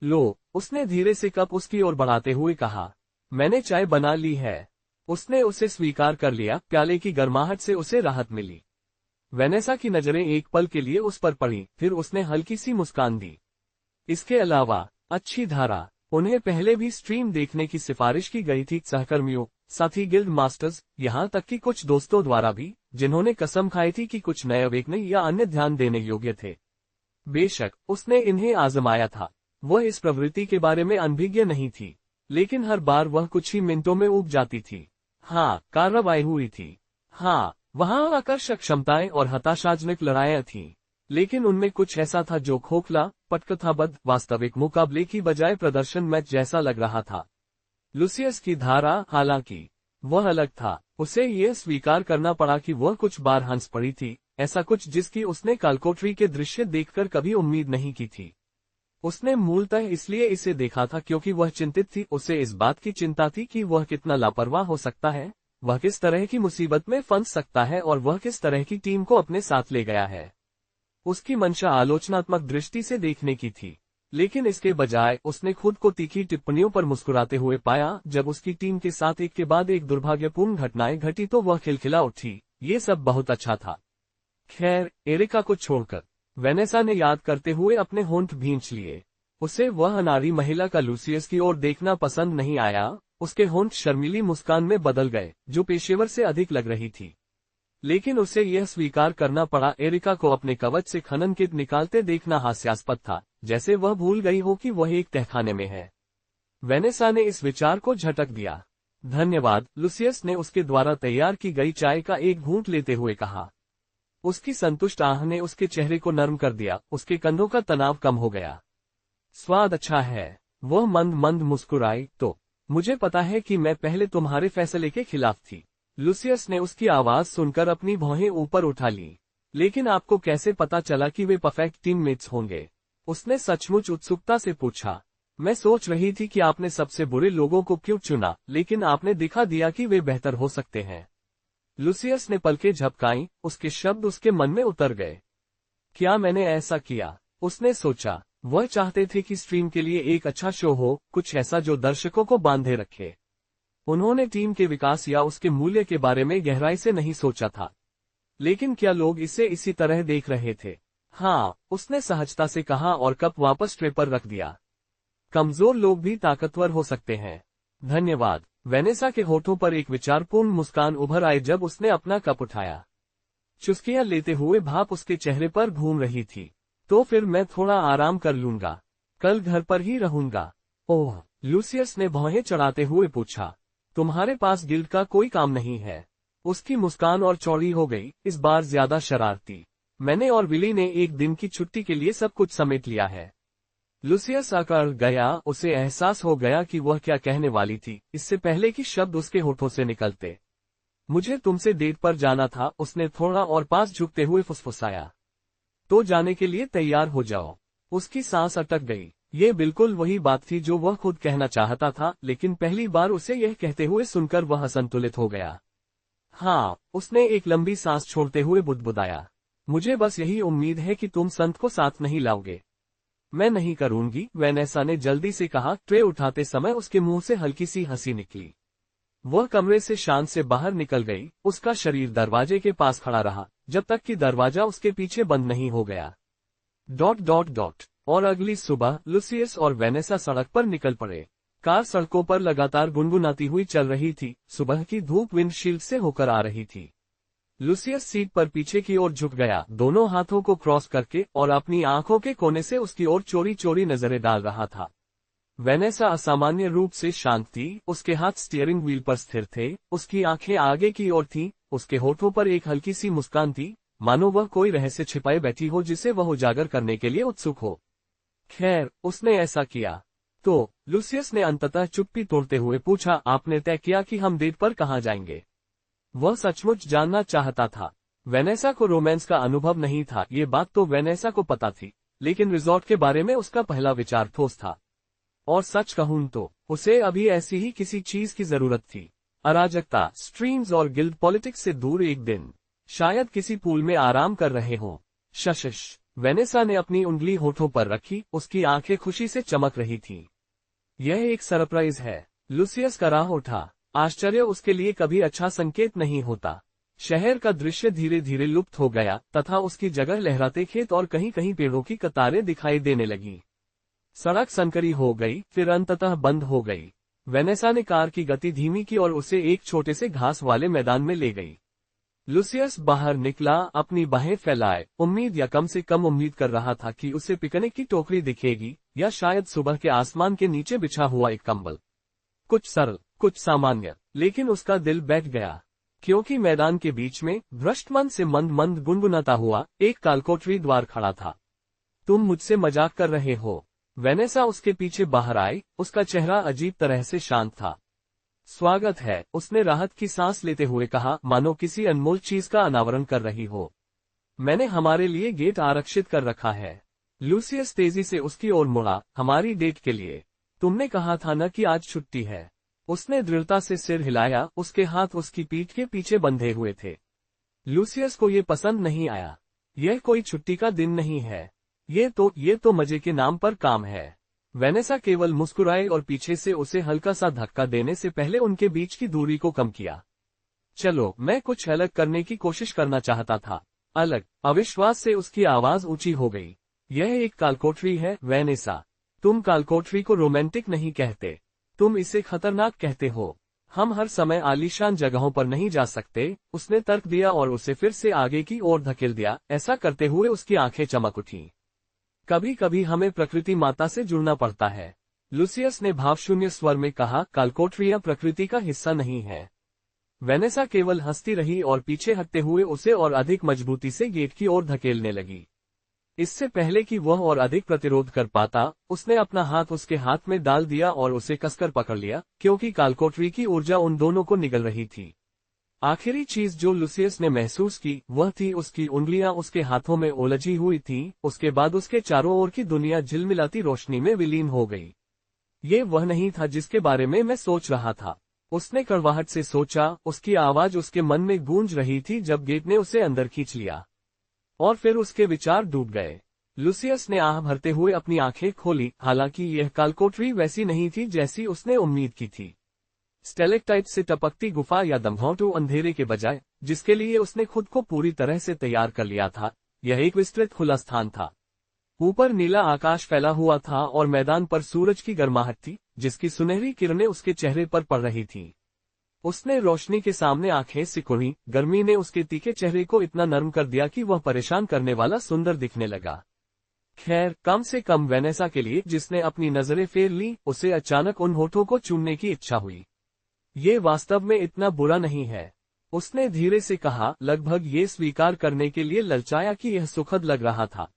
लो, उसने धीरे से कप उसकी ओर बढ़ाते हुए कहा। मैंने चाय बना ली है। उसने उसे स्वीकार कर लिया, प्याले की गर्माहट से उसे राहत मिली। वेनेसा की नजरें एक पल के लिए उस पर पड़ी, फिर उसने हल्की सी मुस्कान दी। इसके अलावा, अच्छी धारा, उन्हें पहले भी स्ट्रीम देखने की सिफारिश की गई थी सहकर्मियों, साथी गिल्ड मास्टर्स, यहाँ तक कि कुछ दोस्तों द्वारा भी, जिन्होंने कसम खाई थी कि कुछ नए अवेकने या अन्य ध्यान देने योग्य थे। बेशक, उसने इन्हें आजमाया था। वह इस प्रवृत्ति के बारे में अनभिज्ञ नहीं थी, लेकिन हर बार वह कुछ ही मिनटों में उब जाती थी। हाँ, कार्रवाई हुई थी। हाँ, वहाँ आकर्षक क्षमताएं और हताशाजनक लड़ाइयाँ थीं, लेकिन उनमें कुछ ऐसा था जो खोखला, पटकथाबद्ध, वास्तविक मुकाबले की बजाय प्रदर्शन मैच जैसा लग रहा था। लुसियस की धारा, हालांकि वह अलग था, उसे यह स्वीकार करना पड़ा कि वह कुछ बार हंस पड़ी थी, ऐसा कुछ जिसकी उसने कालकोठरी के दृश्य देखकर कभी उम्मीद नहीं की थी। उसने मूलतः इसलिए इसे देखा था क्योंकि वह चिंतित थी, उसे इस बात की चिंता थी कि वह कितना लापरवाह हो सकता है, वह किस तरह की मुसीबत में फंस सकता है और वह किस तरह की टीम को अपने साथ ले गया है। उसकी मंशा आलोचनात्मक दृष्टि से देखने की थी, लेकिन इसके बजाय उसने खुद को तीखी टिप्पणियों पर मुस्कुराते हुए पाया। जब उसकी टीम के साथ एक के बाद एक दुर्भाग्यपूर्ण घटनाएं घटी तो वह खिलखिला उठी। ये सब बहुत अच्छा था। खैर, एरिका को छोड़कर, वेनेसा ने याद करते हुए अपने होंठ भींच लिए। उसे वह अनारी महिला का लुसियस की ओर देखना पसंद नहीं आया। उसके होंठ शर्मीली मुस्कान में बदल गए, जो पेशेवर से अधिक लग रही थी। लेकिन उसे यह स्वीकार करना पड़ा, एरिका को अपने कवच से खनन किट निकालते देखना हास्यास्पद था, जैसे वह भूल गई हो कि वह एक तहखाने में है। वेनेसा ने इस विचार को झटक दिया। धन्यवाद, लुसियस ने उसके द्वारा तैयार की गई चाय का एक घूंट लेते हुए कहा। उसकी संतुष्ट आह ने उसके चेहरे को नर्म कर दिया, उसके कंधों का तनाव कम हो गया। स्वाद अच्छा है, वह मंद मंद मुस्कुराई। तो मुझे पता है कि मैं पहले तुम्हारे फैसले के खिलाफ थी। लुसियस ने उसकी आवाज सुनकर अपनी भौहें ऊपर उठा ली। लेकिन आपको कैसे पता चला कि वे परफेक्ट टीममेट्स होंगे? उसने सचमुच उत्सुकता से पूछा। मैं सोच रही थी कि आपने सबसे बुरे लोगों को क्यों चुना, लेकिन आपने दिखा दिया कि वे बेहतर हो सकते हैं। लुसियस ने पलकें झपकाईं, उसके शब्द उसके मन में उतर गए। क्या मैंने ऐसा किया? उसने सोचा। वह चाहते थे कि स्ट्रीम के लिए एक अच्छा शो हो, कुछ ऐसा जो दर्शकों को बांधे रखे। उन्होंने टीम के विकास या उसके मूल्य के बारे में गहराई से नहीं सोचा था। लेकिन क्या लोग इसे इसी तरह देख रहे थे? हाँ, उसने सहजता से कहा और कप वापस ट्रे पर रख दिया। कमजोर लोग भी ताकतवर हो सकते हैं। धन्यवाद। वेनेसा के होठों पर एक विचारपूर्ण मुस्कान उभर आई जब उसने अपना कप उठाया। चुस्कियां लेते हुए भाप उसके चेहरे पर घूम रही थी। तो फिर मैं थोड़ा आराम कर लूंगा। कल घर पर ही रहूंगा। ओह, लुसियस ने भौहें चढ़ाते हुए पूछा। तुम्हारे पास गिल्ड का कोई काम नहीं है? उसकी मुस्कान और चौड़ी हो गई, इस बार ज्यादा शरारती। मैंने और विली ने एक दिन की छुट्टी के लिए सब कुछ समेट लिया है। लुसियस अकड़ गया, उसे एहसास हो गया कि वह क्या कहने वाली थी, इससे पहले कि शब्द उसके होठों से निकलते। मुझे तुमसे डेट पर जाना था, उसने थोड़ा और पास झुकते हुए फुसफुसाया। तो जाने के लिए तैयार हो जाओ। उसकी सांस अटक गई। ये बिल्कुल वही बात थी जो वह खुद कहना चाहता था, लेकिन पहली बार उसे यह कहते हुए सुनकर वह असंतुलित हो गया। हाँ, उसने एक लंबी सांस छोड़ते हुए बुदबुदाया। मुझे बस यही उम्मीद है कि तुम संत को साथ नहीं लाओगे। मैं नहीं करूंगी, वेनेसा ने जल्दी से कहा। ट्रे उठाते समय उसके मुंह से हल्की सी हंसी निकली। वह कमरे से शांत से बाहर निकल गई, उसका शरीर दरवाजे के पास खड़ा रहा, जब तक कि दरवाजा उसके पीछे बंद नहीं हो गया। ... और अगली सुबह लुसियस और वेनेसा सड़क पर निकल पड़े। कार सड़कों पर लगातार गुनगुनाती हुई चल रही थी, सुबह की धूप विंडशील्ड से होकर आ रही थी। लुसियस सीट पर पीछे की ओर झुक गया, दोनों हाथों को क्रॉस करके, और अपनी आंखों के कोने से उसकी ओर चोरी चोरी नजरें डाल रहा था। वेनेसा असामान्य रूप से शांत थी, उसके हाथ स्टीयरिंग व्हील पर स्थिर थे, उसकी आंखें आगे की ओर थीं, उसके होठों पर एक हल्की सी मुस्कान थी, मानो वह कोई रहस्य छिपाए बैठी हो जिसे वह उजागर करने के लिए उत्सुक हो। खैर, उसने ऐसा किया तो लुसियस ने अंततः चुप्पी तोड़ते हुए पूछा, आपने तय किया कि हम डेट पर कहाँ जाएंगे? वह सचमुच जानना चाहता था। वेनेसा को रोमांस का अनुभव नहीं था, ये बात तो वेनेसा को पता थी, लेकिन रिजॉर्ट के बारे में उसका पहला विचार ठोस था। और सच कहूं तो उसे अभी ऐसी ही किसी चीज की जरूरत थी। अराजकता, स्ट्रीम्स और गिल्ड पॉलिटिक्स से दूर एक दिन, शायद किसी पूल में आराम कर रहे हों। शशश, वेनेसा ने अपनी उंगली होठों पर रखी, उसकी आंखें खुशी से चमक रही थीं। यह एक सरप्राइज है। लुसियस कराह उठा। आश्चर्य उसके लिए कभी अच्छा संकेत नहीं होता। शहर का दृश्य धीरे धीरे लुप्त हो गया तथा उसकी जगह लहराते खेत और कहीं कहीं पेड़ों की कतारें दिखाई देने लगी। सड़क संकरी हो गई, फिर अंततः बंद हो गई। वेनेसा ने कार की गति धीमी की और उसे एक छोटे से घास वाले मैदान में ले गई। लुसियस बाहर निकला, अपनी बाहें फैलाए, उम्मीद या कम से कम उम्मीद कर रहा था कि उसे पिकनिक की टोकरी दिखेगी, या शायद सुबह के आसमान के नीचे बिछा हुआ एक कंबल। कुछ सरल, कुछ सामान्य, लेकिन उसका दिल बैठ गया, क्योंकि मैदान के बीच में भ्रष्ट मन से मंद मंद गुनगुनाता हुआ एक कालकोठरी द्वार खड़ा था। तुम मुझसे मजाक कर रहे हो? वेनेसा उसके पीछे बाहर आई, उसका चेहरा अजीब तरह से शांत था। स्वागत है, उसने राहत की सांस लेते हुए कहा, मानो किसी अनमोल चीज का अनावरण कर रही हो। मैंने हमारे लिए गेट आरक्षित कर रखा है। लुसियस तेजी से उसकी ओर मुड़ा, हमारी डेट के लिए? तुमने कहा था न कि आज छुट्टी है। उसने दृढ़ता से सिर हिलाया, उसके हाथ उसकी पीठ के पीछे बंधे हुए थे। लुसियस को ये पसंद नहीं आया। यह कोई छुट्टी का दिन नहीं है। ये तो मजे के नाम पर काम है। वेनेसा केवल मुस्कुराए और पीछे से उसे हल्का सा धक्का देने से पहले उनके बीच की दूरी को कम किया। चलो, मैं कुछ अलग करने की कोशिश करना चाहता था। अलग? अविश्वास से उसकी आवाज ऊंची हो गई। यह एक कालकोठरी है, वेनेसा। तुम कालकोठरी को रोमांटिक नहीं कहते, तुम इसे खतरनाक कहते हो। हम हर समय आलीशान जगहों पर नहीं जा सकते, उसने तर्क दिया और उसे फिर से आगे की ओर धकेल दिया। ऐसा करते हुए उसकी आंखें चमक उठीं। कभी कभी हमें प्रकृति माता से जुड़ना पड़ता है, लुसियस ने भावशून्य स्वर में कहा, कालकोठरियां प्रकृति का हिस्सा नहीं है। वेनेसा केवल हंसती रही और पीछे हटते हुए उसे और अधिक मजबूती से गेट की ओर धकेलने लगी। इससे पहले कि वह और अधिक प्रतिरोध कर पाता, उसने अपना हाथ उसके हाथ में डाल दिया और उसे कसकर पकड़ लिया, क्योंकि कालकोठरी की ऊर्जा उन दोनों को निगल रही थी। आखिरी चीज जो लुसियस ने महसूस की वह थी उसकी उंगलियां उसके हाथों में उलझी हुई थीं, उसके बाद उसके चारों ओर की दुनिया झिलमिलाती रोशनी में विलीन हो गई। ये वह नहीं था जिसके बारे में मैं सोच रहा था, उसने कड़वाहट से सोचा, उसकी आवाज उसके मन में गूंज रही थी जब गेट ने उसे अंदर खींच लिया। और फिर उसके विचार डूब गए। लुसियस ने आह भरते हुए अपनी आंखें खोली, हालांकि यह कालकोठरी वैसी नहीं थी जैसी उसने उम्मीद की थी। स्टेलेक्टाइट से टपकती गुफा या दमघोंटू अंधेरे के बजाय, जिसके लिए उसने खुद को पूरी तरह से तैयार कर लिया था, यह एक विस्तृत खुला स्थान था। ऊपर नीला आकाश फैला हुआ था और मैदान पर सूरज की गर्माहट थी, जिसकी सुनहरी किरणें उसके चेहरे पर पड़ रही थीं। उसने रोशनी के सामने आंखें सिकुड़ी, गर्मी ने उसके तीखे चेहरे को इतना नरम कर दिया कि वह परेशान करने वाला सुंदर दिखने लगा। खैर, कम से कम वेनेसा के लिए, जिसने अपनी नजरें फेर ली, उसे अचानक उन होठों को चूमने की इच्छा हुई। ये वास्तव में इतना बुरा नहीं है, उसने धीरे से कहा, लगभग ये स्वीकार करने के लिए ललचाया कि यह सुखद लग रहा था।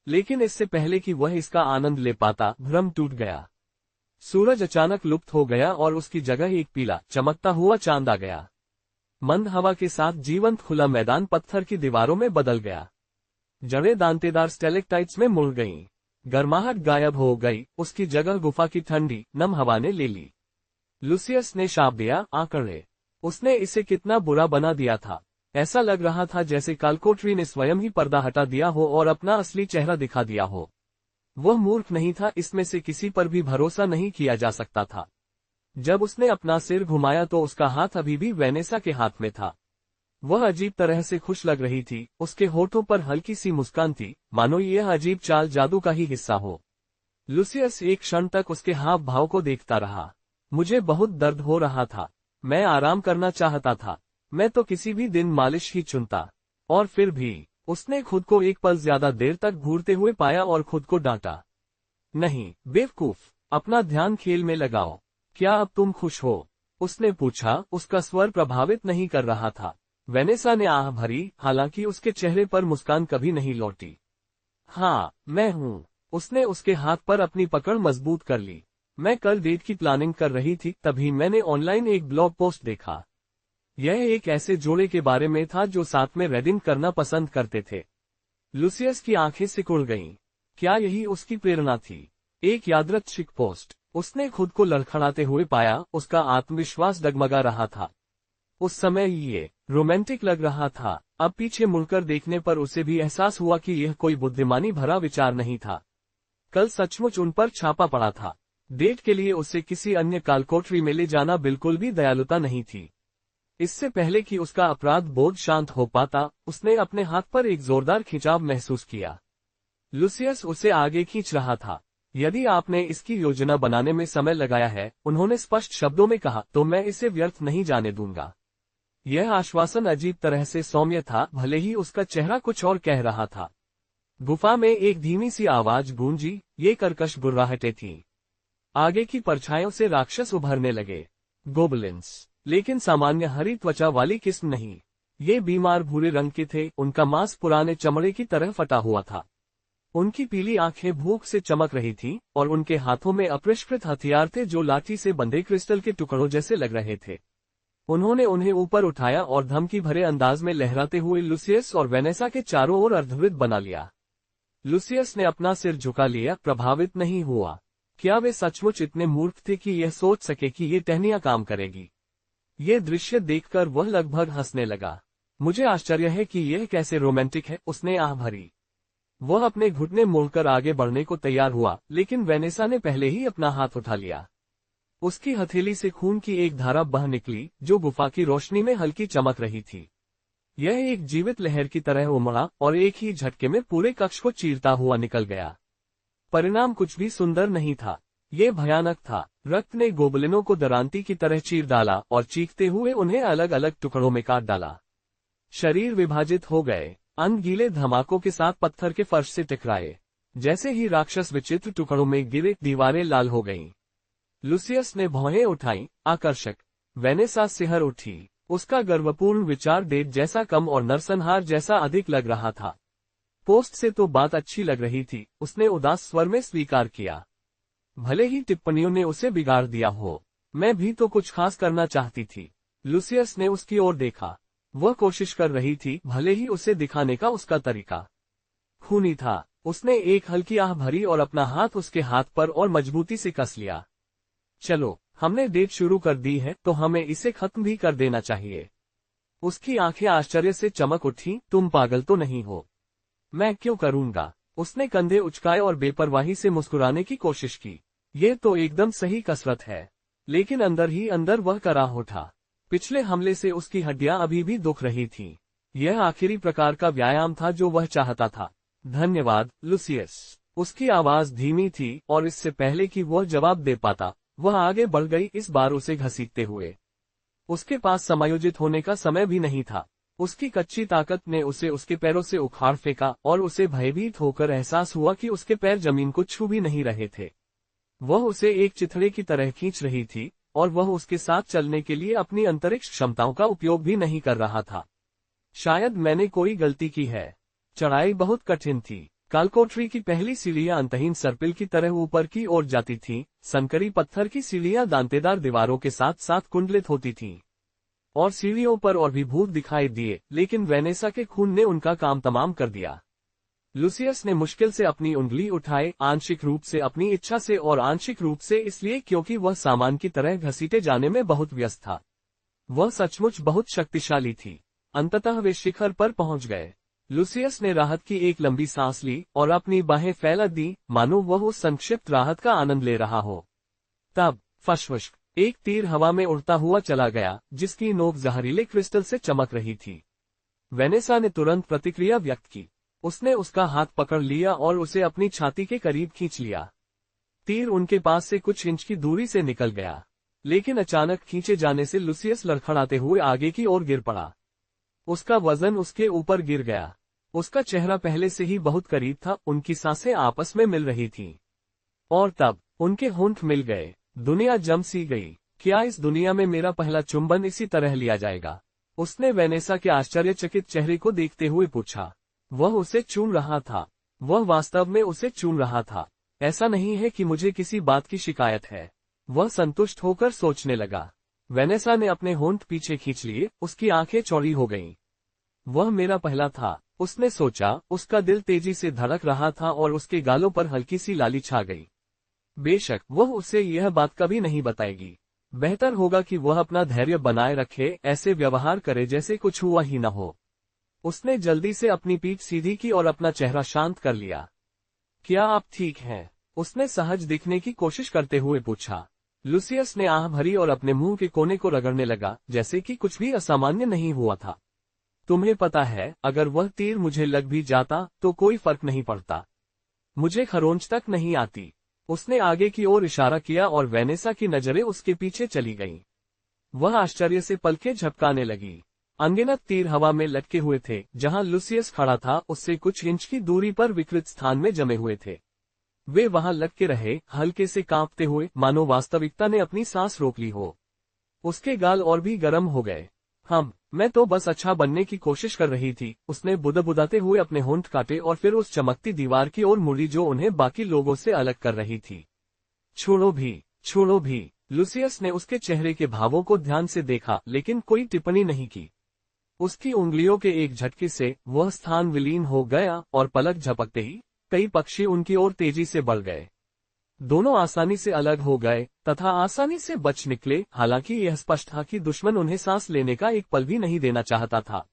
लेकिन इससे पहले कि वह इसका आनंद ले पाता, भ्रम टूट गया। सूरज अचानक लुप्त हो गया और उसकी जगह एक पीला, चमकता हुआ चांद आ गया। मंद हवा के साथ जीवंत खुला मैदान पत्थर की दीवारों में बदल गया। जड़ें दांतेदार स्टेलेक्टाइट्स में मुड़ गईं। गर्माहट गायब हो गई, उसकी जगह गुफा की ठंडी, नम हवा ने ले ली। लुसियस ने शाप दिया, आंकड़े। उसने इसे कितना बुरा बना दिया था। ऐसा लग रहा था जैसे कालकोठरी ने स्वयं ही पर्दा हटा दिया हो और अपना असली चेहरा दिखा दिया हो। वह मूर्ख नहीं था, इसमें से किसी पर भी भरोसा नहीं किया जा सकता था। जब उसने अपना सिर घुमाया तो उसका हाथ अभी भी वेनेसा के हाथ में था। वह अजीब तरह से खुश लग रही थी, उसके होठों पर हल्की सी मुस्कान थी, मानो यह अजीब चाल जादू का ही हिस्सा हो। लुसियस एक क्षण तक उसके हाव भाव को देखता रहा। मुझे बहुत दर्द हो रहा था। मैं आराम करना चाहता था। मैं तो किसी भी दिन मालिश ही चुनता। और फिर भी, उसने खुद को एक पल ज्यादा देर तक घूरते हुए पाया और खुद को डांटा। नहीं, बेवकूफ, अपना ध्यान खेल में लगाओ। क्या अब तुम खुश हो? उसने पूछा, उसका स्वर प्रभावित नहीं कर रहा था। वेनेसा ने आह भरी, हालांकि उसके चेहरे पर मुस्कान कभी नहीं लौटी। हाँ, मैं हूँ। उसने उसके हाथ पर अपनी पकड़ मजबूत कर ली। मैं कल डेट की प्लानिंग कर रही थी, तभी मैंने ऑनलाइन एक ब्लॉग पोस्ट देखा। यह एक ऐसे जोड़े के बारे में था जो साथ में वेडिंग करना पसंद करते थे। लुसियस की आंखें सिकुड़ गईं। क्या यही उसकी प्रेरणा थी? एक यादृच्छिक पोस्ट। उसने खुद को लड़खड़ाते हुए पाया, उसका आत्मविश्वास डगमगा रहा था। उस समय ये रोमांटिक लग रहा था। अब पीछे मुड़कर देखने पर उसे भी एहसास हुआ कि यह कोई बुद्धिमानी भरा विचार नहीं था। कल सचमुच उन पर छापा पड़ा था। डेट के लिए उसे किसी अन्य कालकोठरी में ले जाना बिल्कुल भी दयालुता नहीं थी। इससे पहले कि उसका अपराध बोध शांत हो पाता, उसने अपने हाथ पर एक जोरदार खिंचाव महसूस किया। लुसियस उसे आगे खींच रहा था। यदि आपने इसकी योजना बनाने में समय लगाया है, उन्होंने स्पष्ट शब्दों में कहा, तो मैं इसे व्यर्थ नहीं जाने दूंगा। यह आश्वासन अजीब तरह से सौम्य था, भले ही उसका चेहरा कुछ और कह रहा था। गुफा में एक धीमी सी आवाज गूंजी, ये कर्कश गुर्राहटें थीं। आगे की परछाइयों से राक्षस उभरने लगे। गोबलिन्स, लेकिन सामान्य हरी त्वचा वाली किस्म नहीं। ये बीमार भूरे रंग के थे, उनका मांस पुराने चमड़े की तरह फटा हुआ था। उनकी पीली आंखें भूख से चमक रही थीं, और उनके हाथों में अपरिष्कृत हथियार थे जो लाठी से बंधे क्रिस्टल के टुकड़ों जैसे लग रहे थे। उन्होंने उन्हें ऊपर उठाया और धमकी भरे अंदाज में लहराते हुए लुसियस और वेनेसा के चारों ओर अर्धवृत्त बना लिया। लुसियस ने अपना सिर झुका लिया, प्रभावित नहीं हुआ। क्या वे सचमुच इतने मूर्ख थे कि यह सोच सके कि ये टहनियां काम करेगी? ये दृश्य देखकर वह लगभग हंसने लगा। मुझे आश्चर्य है कि यह कैसे रोमांटिक है, उसने आह भरी। वह अपने घुटने मोड़कर आगे बढ़ने को तैयार हुआ, लेकिन वेनेसा ने पहले ही अपना हाथ उठा लिया। उसकी हथेली से खून की एक धारा बह निकली, जो गुफा की रोशनी में हल्की चमक रही थी। यह एक जीवित लहर की तरह उमड़ा और एक ही झटके में पूरे कक्ष को चीरता हुआ निकल गया। परिणाम कुछ भी सुंदर नहीं था। ये भयानक था। रक्त ने गोबलिनों को दरांती की तरह चीर डाला और चीखते हुए उन्हें अलग अलग टुकड़ों में काट डाला। शरीर विभाजित हो गए। अंग गीले धमाकों के साथ पत्थर के फर्श से टकराए। जैसे ही राक्षस विचित्र टुकड़ों में गिरे, दीवारें लाल हो गईं। लुसियस ने भौहें उठाई, आकर्षक। वेनेसा सिहर उठी। उसका गर्वपूर्ण विचार डेट जैसा कम और नरसंहार जैसा अधिक लग रहा था। पोस्ट से तो बात अच्छी लग रही थी, उसने उदास स्वर में स्वीकार किया। भले ही टिप्पणियों ने उसे बिगाड़ दिया हो, मैं भी तो कुछ खास करना चाहती थी। लुसियस ने उसकी ओर देखा। वह कोशिश कर रही थी, भले ही उसे दिखाने का उसका तरीका खूनी था। उसने एक हल्की आह भरी और अपना हाथ उसके हाथ पर और मजबूती से कस लिया। चलो, हमने डेट शुरू कर दी है, तो हमें इसे खत्म भी कर देना चाहिए। उसकी आंखें आश्चर्य से चमक उठी। तुम पागल तो नहीं हो? मैं क्यों करूंगा? उसने कंधे उचकाए और बेपरवाही से मुस्कुराने की कोशिश की। ये तो एकदम सही कसरत है। लेकिन अंदर ही अंदर वह कराह उठा। पिछले हमले से उसकी हड्डियां अभी भी दुख रही थीं। यह आखिरी प्रकार का व्यायाम था जो वह चाहता था। धन्यवाद, लुसियस। उसकी आवाज धीमी थी, और इससे पहले कि वह जवाब दे पाता, वह आगे बढ़ गई, इस बार उसे घसीटते हुए। उसके पास समायोजित होने का समय भी नहीं था। उसकी कच्ची ताकत ने उसे उसके पैरों से उखाड़ फेंका, और उसे भयभीत होकर एहसास हुआ कि उसके पैर जमीन को छू भी नहीं रहे थे। वह उसे एक चिथड़े की तरह खींच रही थी, और वह उसके साथ चलने के लिए अपनी अंतरिक्ष क्षमताओं का उपयोग भी नहीं कर रहा था। शायद मैंने कोई गलती की है। चढ़ाई बहुत कठिन थी। कालकोठरी की पहली सीढ़ियां अंतहीन सर्पिल की तरह ऊपर की ओर जाती थीं। संकरी पत्थर की सीढ़ियां दांतेदार दीवारों के साथ साथ कुंडलित होती थीं। और सीढ़ियों पर और भी भूत दिखाई दिए, लेकिन वेनेसा के खून ने उनका काम तमाम कर दिया। लुसियस ने मुश्किल से अपनी उंगली उठाए, आंशिक रूप से अपनी इच्छा से और आंशिक रूप से इसलिए क्योंकि वह सामान की तरह घसीटे जाने में बहुत व्यस्त था। वह सचमुच बहुत शक्तिशाली थी। अंततः वे शिखर पर पहुंच गए। लुसियस ने राहत की एक लंबी सांस ली और अपनी बाहें फैला दी, मानो वह उस संक्षिप्त राहत का आनंद ले रहा हो। तब फशफुश एक तीर हवा में उड़ता हुआ चला गया, जिसकी नोक जहरीले क्रिस्टल से चमक रही थी। वेनेसा ने तुरंत प्रतिक्रिया व्यक्त की। उसने उसका हाथ पकड़ लिया और उसे अपनी छाती के करीब खींच लिया। तीर उनके पास से कुछ इंच की दूरी से निकल गया, लेकिन अचानक खींचे जाने से लुसियस लड़खड़ाते हुए आगे की ओर गिर पड़ा। उसका वजन उसके ऊपर गिर गया। उसका चेहरा पहले से ही बहुत करीब था, उनकी सांसें आपस में मिल रही थीं। और तब उनके होंठ मिल गए। दुनिया जम सी गई। क्या इस दुनिया में मेरा पहला चुंबन इसी तरह लिया जाएगा? उसने वेनेसा के आश्चर्यचकित चेहरे को देखते हुए पूछा। वह उसे चूम रहा था। वह वास्तव में उसे चूम रहा था। ऐसा नहीं है कि मुझे किसी बात की शिकायत है। वह संतुष्ट होकर सोचने लगा। वेनेसा ने अपने होंठ पीछे खींच लिए, उसकी आंखें चौड़ी हो गईं। वह मेरा पहला था, उसने सोचा। उसका दिल तेजी से धड़क रहा था और उसके गालों पर हल्की सी लाली छा गई। बेशक वह उसे यह बात कभी नहीं बताएगी। बेहतर होगा कि वह अपना धैर्य बनाए रखे, ऐसे व्यवहार करे जैसे कुछ हुआ ही न हो। उसने जल्दी से अपनी पीठ सीधी की और अपना चेहरा शांत कर लिया। क्या आप ठीक हैं? उसने सहज दिखने की कोशिश करते हुए पूछा। लुसियस ने आह भरी और अपने मुंह के कोने को रगड़ने लगा, जैसे कि कुछ भी असामान्य नहीं हुआ था। तुम्हें पता है, अगर वह तीर मुझे लग भी जाता तो कोई फर्क नहीं पड़ता। मुझे खरोंच तक नहीं आती। उसने आगे की ओर इशारा किया और वेनेसा की नजरें उसके पीछे चली गईं। वह आश्चर्य से पलकें झपकाने लगी। अनगिनत तीर हवा में लटके हुए थे। जहां लुसियस खड़ा था उससे कुछ इंच की दूरी पर विकृत स्थान में जमे हुए थे। वे वहां लटके रहे, हल्के से कांपते हुए, मानो वास्तविकता ने अपनी सांस रोक ली हो। उसके गाल और भी गर्म हो गए। मैं तो बस अच्छा बनने की कोशिश कर रही थी। उसने बुदबुदाते हुए अपने होंठ काटे और फिर उस चमकती दीवार की ओर मुड़ी जो उन्हें बाकी लोगों से अलग कर रही थी। छोड़ो भी। लुसियस ने उसके चेहरे के भावों को ध्यान से देखा, लेकिन कोई टिप्पणी नहीं की। उसकी उंगलियों के एक झटके से वह स्थान विलीन हो गया और पलक झपकते ही कई पक्षी उनकी ओर तेजी से बढ़ गए। दोनों आसानी से अलग हो गए तथा आसानी से बच निकले। हालांकि यह स्पष्ट था कि दुश्मन उन्हें सांस लेने का एक पल भी नहीं देना चाहता था।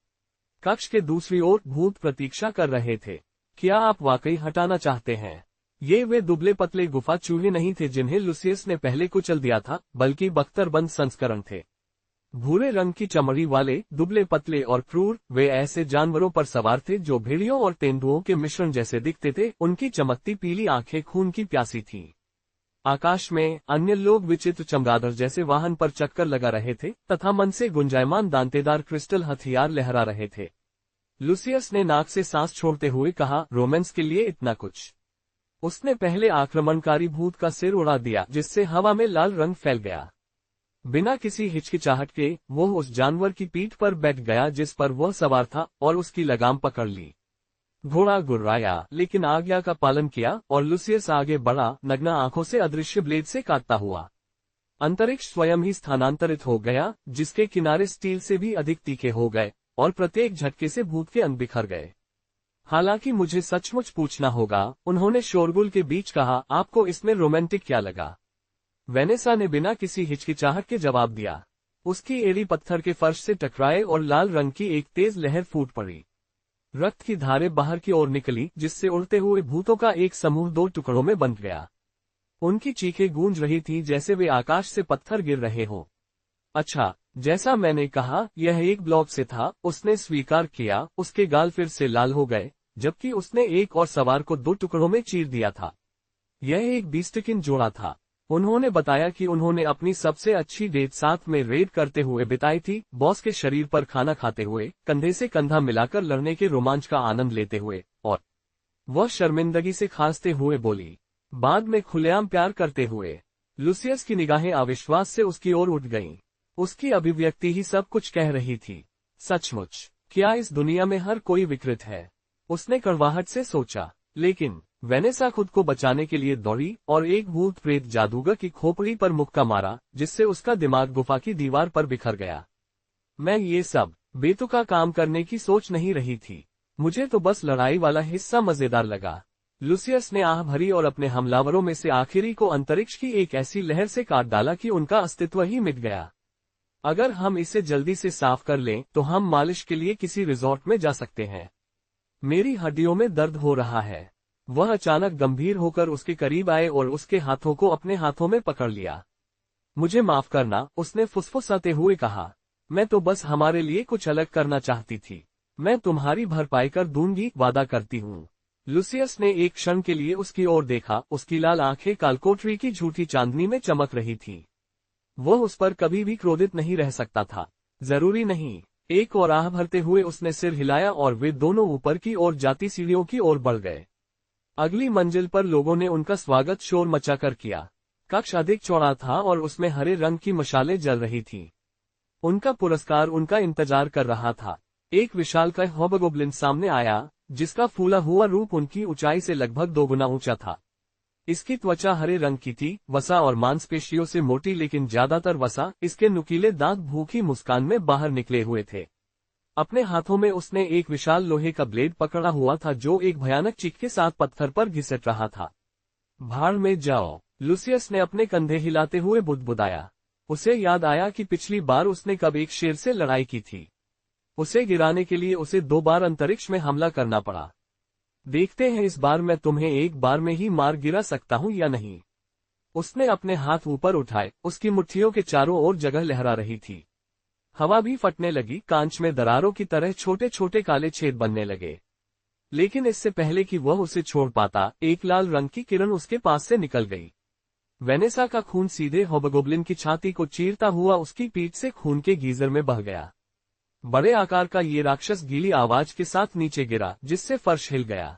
कक्ष के दूसरी ओर भूत प्रतीक्षा कर रहे थे। क्या आप वाकई हटाना चाहते हैं? ये वे दुबले पतले गुफा चूहे नहीं थे जिन्हें लुसियस ने पहले कुचल दिया था, बल्कि बख्तरबंद संस्करण थे। भूरे रंग की चमड़ी वाले, दुबले पतले और क्रूर, वे ऐसे जानवरों पर सवार थे जो भेड़ियों और तेंदुओं के मिश्रण जैसे दिखते थे। उनकी चमकती पीली आंखें खून की प्यासी थीं। आकाश में अन्य लोग विचित्र चमगादड़ जैसे वाहन पर चक्कर लगा रहे थे तथा मन से गुंजायमान दांतेदार क्रिस्टल हथियार लहरा रहे थे। लुसियस ने नाक से सांस छोड़ते हुए कहा, रोमांस के लिए इतना कुछ? उसने पहले आक्रमणकारी भूत का सिर उड़ा दिया, जिससे हवा में लाल रंग फैल गया। बिना किसी हिचकिचाहट के वो उस जानवर की पीठ पर बैठ गया जिस पर वह सवार था और उसकी लगाम पकड़ ली। घोड़ा गुर्राया, लेकिन आज्ञा का पालन किया और लुसियस आगे बढ़ा, नग्न आंखों से अदृश्य ब्लेड से काटता हुआ। अंतरिक्ष स्वयं ही स्थानांतरित हो गया, जिसके किनारे स्टील से भी अधिक तीखे हो गए और प्रत्येक झटके से भूत के अंग बिखर गए। हालांकि मुझे सचमुच पूछना होगा, उन्होंने शोरगुल के बीच कहा, आपको इसमें रोमांटिक क्या लगा? वेनेसा ने बिना किसी हिचकिचाहट के जवाब दिया। उसकी एड़ी पत्थर के फर्श से टकराए और लाल रंग की एक तेज लहर फूट पड़ी। रक्त की धारें बाहर की ओर निकली, जिससे उड़ते हुए भूतों का एक समूह दो टुकड़ों में बंट गया। उनकी चीखें गूंज रही थीं जैसे वे आकाश से पत्थर गिर रहे हों। अच्छा, जैसा मैंने कहा, यह एक ब्लॉक से था, उसने स्वीकार किया। उसके गाल फिर से लाल हो गए, जबकि उसने एक और सवार को दो टुकड़ों में चीर दिया था। यह एक बीस्टकिन जोड़ा था। उन्होंने बताया कि उन्होंने अपनी सबसे अच्छी डेट साथ में रेड करते हुए बिताई थी, बॉस के शरीर पर खाना खाते हुए, कंधे से कंधा मिलाकर लड़ने के रोमांच का आनंद लेते हुए, और वह शर्मिंदगी से खांसते हुए बोली, बाद में खुलेआम प्यार करते हुए। लुसियस की निगाहें अविश्वास से उसकी ओर उठ गईं। उसकी अभिव्यक्ति ही सब कुछ कह रही थी। सचमुच, क्या इस दुनिया में हर कोई विकृत है? उसने कड़वाहट से सोचा। लेकिन वेनेसा खुद को बचाने के लिए दौड़ी और एक भूत प्रेत जादूगर की खोपड़ी पर मुक्का मारा, जिससे उसका दिमाग गुफा की दीवार पर बिखर गया। मैं ये सब बेतुका काम करने की सोच नहीं रही थी। मुझे तो बस लड़ाई वाला हिस्सा मजेदार लगा। लुसियस ने आह भरी और अपने हमलावरों में से आखिरी को अंतरिक्ष की एक ऐसी लहर से काट डाला कि उनका अस्तित्व ही मिट गया। अगर हम इसे जल्दी से साफ कर लें तो हम मालिश के लिए किसी रिजॉर्ट में जा सकते हैं। मेरी हड्डियों में दर्द हो रहा है। वह अचानक गंभीर होकर उसके करीब आए और उसके हाथों को अपने हाथों में पकड़ लिया। मुझे माफ करना, उसने फुसफुसाते हुए कहा। मैं तो बस हमारे लिए कुछ अलग करना चाहती थी। मैं तुम्हारी भरपाई कर दूंगी, वादा करती हूँ। लुसियस ने एक क्षण के लिए उसकी ओर देखा, उसकी लाल आंखें कालकोठरी की झूठी चांदनी में चमक रही थीं। वह उस पर कभी भी क्रोधित नहीं रह सकता था। जरूरी नहीं। एक और आह भरते हुए उसने सिर हिलाया और वे दोनों ऊपर की ओर जाती सीढ़ियों की ओर बढ़ गए। अगली मंजिल पर लोगों ने उनका स्वागत शोर मचाकर किया। कक्ष अधिक चौड़ा था और उसमें हरे रंग की मशालें जल रही थीं। उनका पुरस्कार उनका इंतजार कर रहा था। एक विशालकाय हॉबगोब्लिन सामने आया, जिसका फूला हुआ रूप उनकी ऊंचाई से लगभग दोगुना ऊंचा था। इसकी त्वचा हरे रंग की थी, वसा और मांसपेशियों से मोटी, लेकिन ज्यादातर वसा। इसके नुकीले दांत भूखी मुस्कान में बाहर निकले हुए थे। अपने हाथों में उसने एक विशाल लोहे का ब्लेड पकड़ा हुआ था जो एक भयानक चीख के साथ पत्थर पर घिसट रहा था। भाड़ में जाओ, लुसियस ने अपने कंधे हिलाते हुए बुदबुदाया। उसे याद आया कि पिछली बार उसने कब एक शेर से लड़ाई की थी। उसे गिराने के लिए उसे 2 बार अंतरिक्ष में हमला करना पड़ा। देखते हैं इस बार मैं तुम्हें एक बार में ही मार गिरा सकता हूं या नहीं। उसने अपने हाथ ऊपर उठाए, उसकी मुट्ठियों के चारों ओर जगह लहरा रही थी। हवा भी फटने लगी, कांच में दरारों की तरह छोटे छोटे काले छेद बनने लगे। लेकिन इससे पहले कि वह उसे छोड़ पाता, एक लाल रंग की किरण उसके पास से निकल गई। वेनेसा का खून सीधे हॉबगोब्लिन की छाती को चीरता हुआ उसकी पीठ से खून के गीजर में बह गया। बड़े आकार का ये राक्षस गीली आवाज के साथ नीचे गिरा, जिससे फर्श हिल गया।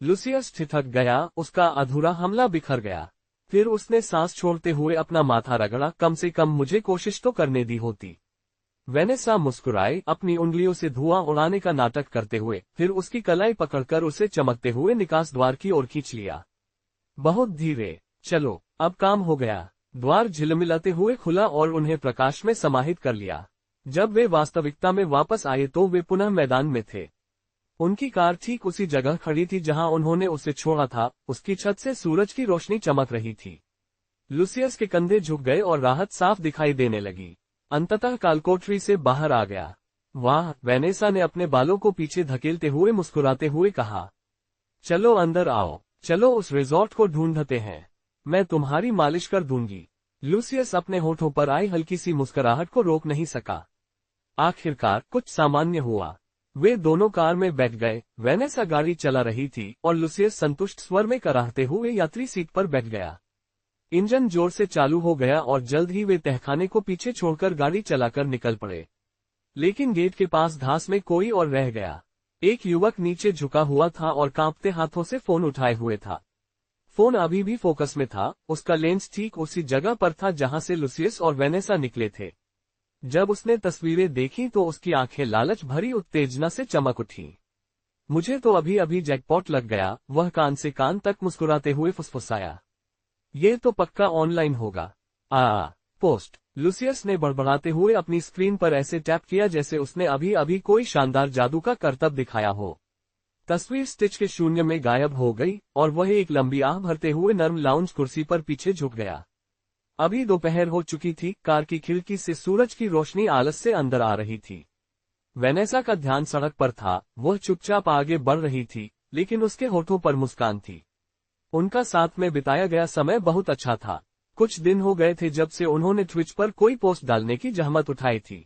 लुसियस ठिठक गया, उसका अधूरा हमला बिखर गया। फिर उसने सांस छोड़ते हुए अपना माथा रगड़ा, कम से कम मुझे कोशिश तो करने दी होती। वेनेसा मुस्कुराए, अपनी उंगलियों से धुआं उड़ाने का नाटक करते हुए, फिर उसकी कलाई पकड़कर उसे चमकते हुए निकास द्वार की ओर खींच लिया। बहुत धीरे, चलो, अब काम हो गया। द्वार झिलमिलाते हुए खुला और उन्हें प्रकाश में समाहित कर लिया। जब वे वास्तविकता में वापस आए तो वे पुनः मैदान में थे। उनकी कार ठीक उसी जगह खड़ी थी जहां उन्होंने उसे छोड़ा था। उसकी छत से सूरज की रोशनी चमक रही थी। लुसियस के कंधे झुक गए और राहत साफ दिखाई देने लगी। अंततः कालकोठरी से बाहर आ गया। वाह, वेनेसा ने अपने बालों को पीछे धकेलते हुए मुस्कुराते हुए कहा। चलो अंदर आओ, चलो उस रिजॉर्ट को ढूंढते हैं। मैं तुम्हारी मालिश कर दूंगी। लुसियस अपने होठों पर आई हल्की सी मुस्कुराहट को रोक नहीं सका। आखिरकार कुछ सामान्य हुआ। वे दोनों कार में बैठ गए। वेनेसा गाड़ी चला रही थी और लुसियस संतुष्ट स्वर में कराहते हुए यात्री सीट पर बैठ गया। इंजन जोर से चालू हो गया और जल्द ही वे तहखाने को पीछे छोड़कर गाड़ी चलाकर निकल पड़े। लेकिन गेट के पास घास में कोई और रह गया। एक युवक नीचे झुका हुआ था और कांपते हाथों से फोन उठाए हुए था। फोन अभी भी फोकस में था, उसका लेंस ठीक उसी जगह पर था जहां से लुसियस और वेनेसा निकले थे। जब उसने तस्वीरें देखी तो उसकी आंखें लालच भरी उत्तेजना से चमक उठी। मुझे तो अभी अभी जैकपॉट लग गया, वह कान से कान तक मुस्कुराते हुए फुसफुसाया। ये तो पक्का ऑनलाइन होगा। पोस्ट। लुसियस ने बड़बड़ाते हुए अपनी स्क्रीन पर ऐसे टैप किया जैसे उसने अभी अभी कोई शानदार जादू का करतब दिखाया हो। तस्वीर स्टिच के शून्य में गायब हो गई और वह एक लंबी आह भरते हुए नर्म लाउंज कुर्सी पर पीछे झुक गया। अभी दोपहर हो चुकी थी। कार की खिड़की से सूरज की रोशनी आलस से अंदर आ रही थी। वेनेसा का ध्यान सड़क पर था। वह चुपचाप आगे बढ़ रही थी, लेकिन उसके होठों पर मुस्कान थी। उनका साथ में बिताया गया समय बहुत अच्छा था। कुछ दिन हो गए थे जब से उन्होंने ट्विच पर कोई पोस्ट डालने की जहमत उठाई थी।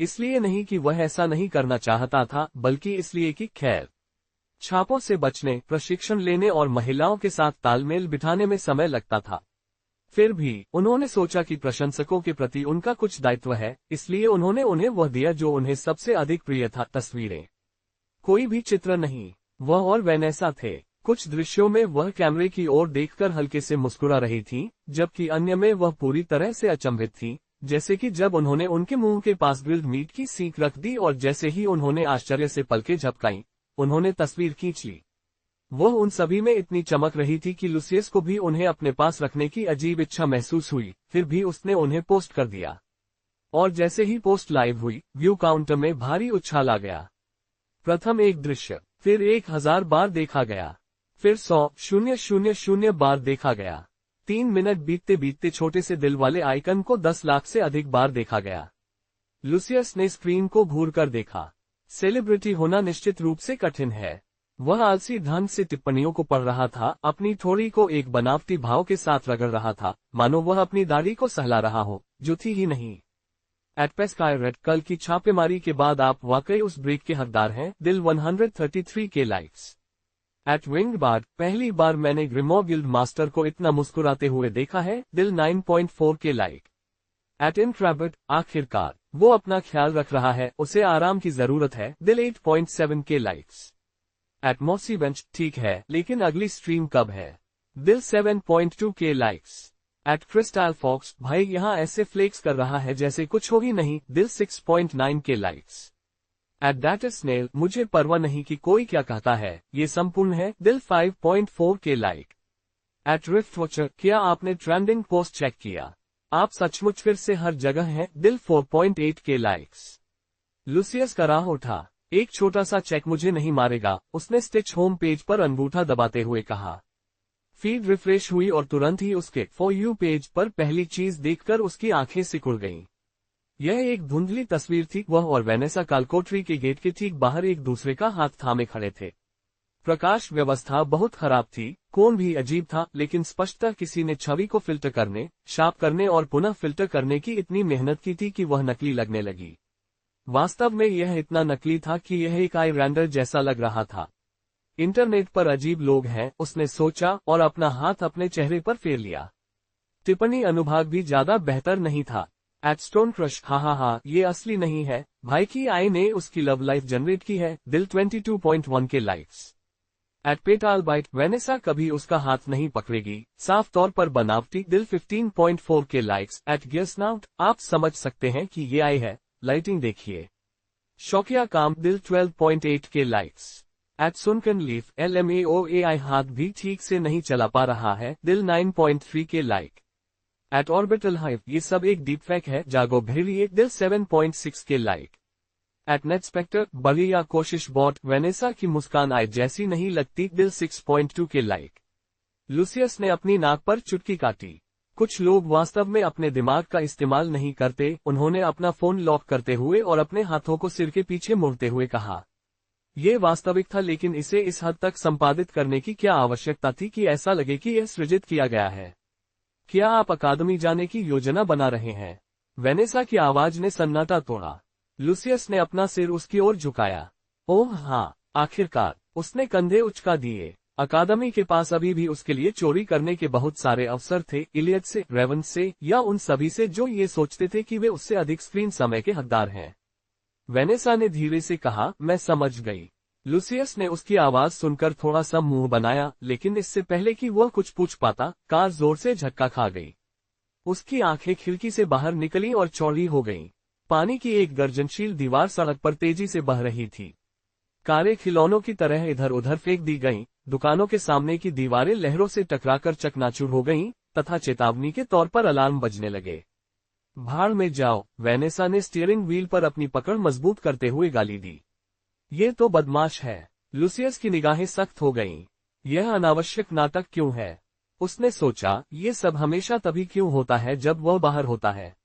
इसलिए नहीं कि वह ऐसा नहीं करना चाहता था, बल्कि इसलिए कि खैर, छापों से बचने, प्रशिक्षण लेने और महिलाओं के साथ तालमेल बिठाने में समय लगता था। फिर भी उन्होंने सोचा कि प्रशंसकों के प्रति उनका कुछ दायित्व है, इसलिए उन्होंने उन्हें वह दिया जो उन्हें सबसे अधिक प्रिय था, तस्वीरें। कोई भी चित्र नहीं। वह और वेनेसा थे। कुछ दृश्यों में वह कैमरे की ओर देखकर हल्के से मुस्कुरा रही थी, जबकि अन्य में वह पूरी तरह से अचंभित थी, जैसे कि जब उन्होंने उनके मुंह के पास ग्रिल्ड मीट की सीख रख दी और जैसे ही उन्होंने आश्चर्य से पलकें झपकाईं, उन्होंने तस्वीर खींच ली। वह उन सभी में इतनी चमक रही थी कि लुसियस को भी उन्हें अपने पास रखने की अजीब इच्छा महसूस हुई। फिर भी उसने उन्हें पोस्ट कर दिया। और जैसे ही पोस्ट लाइव हुई, व्यू काउंटर में भारी उछाल आ गया। प्रथम एक दृश्य, फिर 1000 बार देखा गया, फिर 100,000 बार देखा गया। 3 मिनट बीतते बीतते छोटे से दिल वाले आइकन को 10 लाख से अधिक बार देखा गया। लुसियस ने स्क्रीन को घूर कर देखा। सेलिब्रिटी होना निश्चित रूप से कठिन है। वह आलसी ढंग से टिप्पणियों को पढ़ रहा था, अपनी ठोड़ी को एक बनावटी भाव के साथ रगड़ रहा था, मानो वह अपनी दाढ़ी को सहला रहा हो, जो थी ही नहीं। एट पेस्कायरेट, कल की छापेमारी के बाद आप वाकई उस ब्रेक के हकदार हैं, दिल 133 के लाइक्स। एट विंगबार्ड, पहली बार मैंने ग्रिमो गिल्ड मास्टर को इतना मुस्कुराते हुए देखा है, दिल 9.4 के लाइक। एट इंट्राबट, आखिरकार वो अपना ख्याल रख रहा है, उसे आराम की जरूरत है, दिल 8.7 के लाइक्स। एट मॉसी बेंच, ठीक है, लेकिन अगली स्ट्रीम कब है, दिल 7.2 के लाइक्स। एट क्रिस्टल फॉक्स, भाई यहाँ ऐसे फ्लेक्स कर रहा है जैसे कुछ हो ही नहीं, दिल 6.9 के लाइक्स। एट दैट स्नेल, मुझे परवाह नहीं कि कोई क्या कहता है, ये संपूर्ण है, दिल 5.4 के लाइक। एट रिफ्ट वॉचर, क्या आपने ट्रेंडिंग पोस्ट चेक किया, आप सचमुच फिर से हर जगह हैं, दिल 4.8 के लाइक्स। लुसियस कराह उठा, एक छोटा सा चेक मुझे नहीं मारेगा, उसने स्टिच होम पेज पर अंगूठा दबाते हुए कहा। फीड रिफ्रेश हुई और तुरंत ही उसके फॉर यू पेज पर पहली चीज देखकर उसकी आंखें सिकुड़ गईं। यह एक धुंधली तस्वीर थी, वह और वेनेसा कालकोटरी के गेट के ठीक बाहर एक दूसरे का हाथ थामे खड़े थे। प्रकाश व्यवस्था बहुत खराब थी, कोण भी अजीब था, लेकिन स्पष्टतः किसी ने छवि को फिल्टर करने, शार्प करने और पुनः फिल्टर करने की इतनी मेहनत की थी कि वह नकली लगने लगी। वास्तव में यह इतना नकली था कि यह एक आई रेंडर जैसा लग रहा था। इंटरनेट पर अजीब लोग हैं, उसने सोचा और अपना हाथ अपने चेहरे पर फेर लिया। टिप्पणी अनुभाग भी ज्यादा बेहतर नहीं था। एट स्टोन क्रश, हा, ये असली नहीं है, भाई की आई ने उसकी लव लाइफ जनरेट की है, दिल 22.1 के लाइक्स। एट पेटाल बाइट, वेनेसा कभी उसका हाथ नहीं पकड़ेगी, साफ तौर पर बनावटी, दिल 15.4 के लाइक्स। एट गियर्सनाउट, आप समझ सकते हैं कि ये आई है, लाइटिंग देखिए। शौकिया काम, दिल 12.8 के लाइक्स। एट सुनकन लीफ, LMAOAI, हाथ भी ठीक से नहीं चला पा रहा है, दिल 9.3 के लाइक। एट ऑर्बिटल हाइव, ये सब एक डीप फेक है, जागो भेड़िए, दिल 7.6 के लाइक। एट नेट स्पेक्टर, बढ़िया कोशिश बॉट, वेनेसा की मुस्कान आई जैसी नहीं लगती, दिल 6.2 के लाइक। लुसियस ने अपनी नाक पर चुटकी काटी। कुछ लोग वास्तव में अपने दिमाग का इस्तेमाल नहीं करते, उन्होंने अपना फोन लॉक करते हुए और अपने हाथों को सिर के पीछे मोड़ते हुए कहा। ये वास्तविक था, लेकिन इसे इस हद तक संपादित करने की क्या आवश्यकता थी कि ऐसा लगे कि यह सृजित किया गया है। क्या आप अकादमी जाने की योजना बना रहे हैं? वेनेसा की आवाज ने सन्नाटा तोड़ा। लुसियस ने अपना सिर उसकी ओर झुकाया। ओह हाँ, आखिरकार, उसने कंधे उचका दिए। अकादमी के पास अभी भी उसके लिए चोरी करने के बहुत सारे अवसर थे, इलियट से, रेवन से, या उन सभी से जो ये सोचते थे कि वे उससे अधिक स्क्रीन समय के हकदार हैं। वेनेसा ने धीरे से कहा, मैं समझ गई। लुसियस ने उसकी आवाज सुनकर थोड़ा सा मुंह बनाया, लेकिन इससे पहले कि वह कुछ पूछ पाता, कार जोर से झटका खा गई। उसकी आंखें खिड़की से बाहर निकली और चौड़ी हो गईं। पानी की एक गर्जनशील दीवार सड़क पर तेजी से बह रही थी। कारें खिलौनों की तरह इधर उधर फेंक दी गईं, दुकानों के सामने की दीवारें लहरों से टकराकर चकनाचूर हो गईं, तथा चेतावनी के तौर पर अलार्म बजने लगे। भाड़ में जाओ, वेनेसा ने स्टीयरिंग व्हील पर अपनी पकड़ मजबूत करते हुए गाली दी। ये तो बदमाश है। लुसियस की निगाहें सख्त हो गईं। यह अनावश्यक नाटक क्यों है? उसने सोचा, ये सब हमेशा तभी क्यों होता है जब वह बाहर होता है।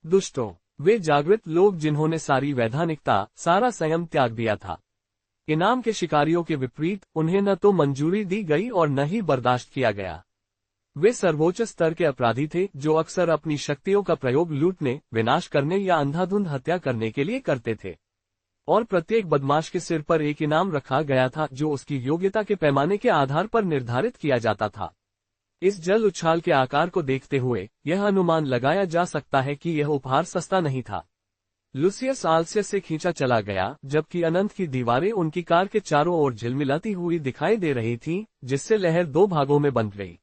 दुष्टों, वे जागृत लोग जिन्होंने सारी वैधानिकता, सारा संयम त्याग दिया था। इनाम के शिकारियों के विपरीत, उन्हें न तो मंजूरी दी गई और न ही बर्दाश्त किया गया। वे सर्वोच्च स्तर के अपराधी थे, जो अक्सर अपनी शक्तियों का प्रयोग लूटने, विनाश करने या अंधाधुंध हत्या करने के लिए करते थे। और प्रत्येक बदमाश के सिर पर एक इनाम रखा गया था, जो उसकी योग्यता के पैमाने के आधार पर निर्धारित किया जाता था। इस जल उछाल के आकार को देखते हुए यह अनुमान लगाया जा सकता है कि यह उपहार सस्ता नहीं था। लुसियस आलस्य से खींचा चला गया, जबकि अनंत की दीवारें उनकी कार के चारों ओर झिलमिलाती हुई दिखाई दे रही थीं, जिससे लहर दो भागों में बंट गई।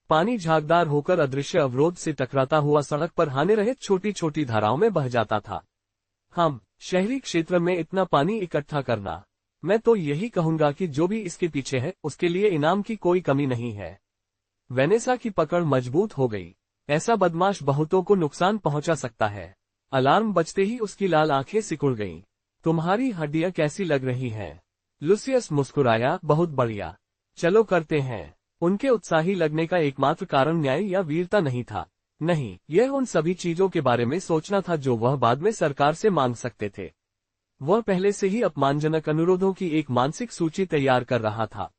पानी झागदार होकर अदृश्य अवरोध से टकराता हुआ सड़क पर हाने रहे छोटी छोटी धाराओं में बह जाता था। शहरी क्षेत्र में इतना पानी इकट्ठा करना, मैं तो यही कहूंगा कि जो भी इसके पीछे है, उसके लिए इनाम की कोई कमी नहीं है। वेनेसा की पकड़ मजबूत हो गई। ऐसा बदमाश बहुतों को नुकसान पहुंचा सकता है। अलार्म बजते ही उसकी लाल आंखें सिकुड़ गईं। तुम्हारी हड्डियां कैसी लग रही हैं? लुसियस मुस्कुराया, बहुत बढ़िया। चलो करते हैं। उनके उत्साही लगने का एकमात्र कारण न्याय या वीरता नहीं था। नहीं, यह उन सभी चीजों के बारे में सोचना था जो वह बाद में सरकार से मांग सकते थे। वह पहले से ही अपमानजनक अनुरोधों की एक मानसिक सूची तैयार कर रहा था।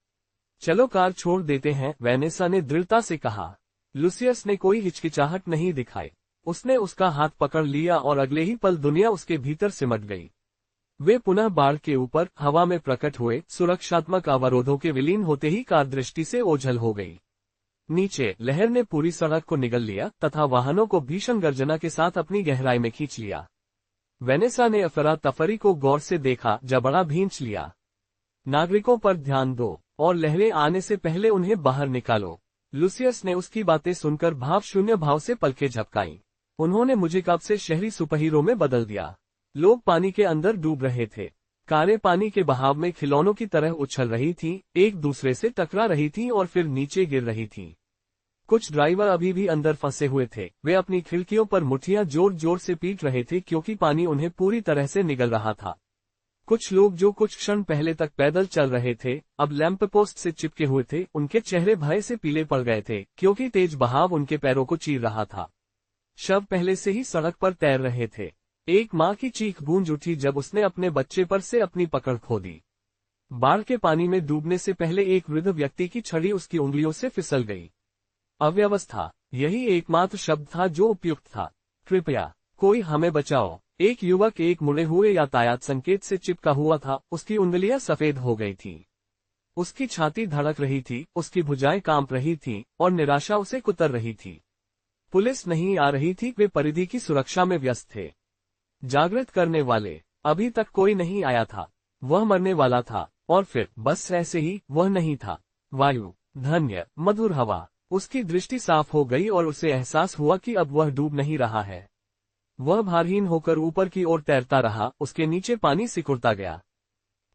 चलो कार छोड़ देते हैं, वेनेसा ने दृढ़ता से कहा। लुसियस ने कोई हिचकिचाहट नहीं दिखाई। उसने उसका हाथ पकड़ लिया और अगले ही पल दुनिया उसके भीतर सिमट गई। वे पुनः बाढ़ के ऊपर हवा में प्रकट हुए, सुरक्षात्मक अवरोधों के विलीन होते ही कार दृष्टि से ओझल हो गई। नीचे लहर ने पूरी सड़क को निगल लिया तथा वाहनों को भीषण गर्जना के साथ अपनी गहराई में खींच लिया। वेनेसा ने अफरा तफरी को गौर से देखा, जबड़ा भींच लिया। नागरिकों पर ध्यान दो और लहरें आने से पहले उन्हें बाहर निकालो। लुसियस ने उसकी बातें सुनकर भाव शून्य भाव से पलकें झपकाईं। उन्होंने मुझे कब से शहरी सुपरहीरो में बदल दिया। लोग पानी के अंदर डूब रहे थे। कारें पानी के बहाव में खिलौनों की तरह उछल रही थीं, एक दूसरे से टकरा रही थीं और फिर नीचे गिर रही थीं। कुछ ड्राइवर अभी भी अंदर फंसे हुए थे। वे अपनी खिड़कियों पर मुठ्ठियां जोर जोर से पीट रहे थे क्योंकि पानी उन्हें पूरी तरह से निगल रहा था। कुछ लोग जो कुछ क्षण पहले तक पैदल चल रहे थे, अब लैंप पोस्ट से चिपके हुए थे। उनके चेहरे भय से पीले पड़ गए थे क्योंकि तेज बहाव उनके पैरों को चीर रहा था। शव पहले से ही सड़क पर तैर रहे थे। एक माँ की चीख गूंज उठी जब उसने अपने बच्चे पर से अपनी पकड़ खो दी। बाढ़ के पानी में डूबने से पहले एक वृद्ध व्यक्ति की छड़ी उसकी उंगलियों से फिसल गई। अव्यवस्था, यही एकमात्र शब्द था जो उपयुक्त था। कृपया कोई हमें बचाओ। एक युवक एक मुड़े हुए यातायात संकेत से चिपका हुआ था। उसकी उंगलियां सफेद हो गई थीं। उसकी छाती धड़क रही थी, उसकी भुजाएं कांप रही थीं और निराशा उसे कुतर रही थी। पुलिस नहीं आ रही थी, वे परिधि की सुरक्षा में व्यस्त थे। जागृत करने वाले, अभी तक कोई नहीं आया था। वह मरने वाला था और फिर बस ऐसे ही वह नहीं था। वायु, धन्य मधुर हवा। उसकी दृष्टि साफ हो गई और उसे एहसास हुआ कि अब वह डूब नहीं रहा है। वह भारहीन होकर ऊपर की ओर तैरता रहा। उसके नीचे पानी सिकुड़ता गया।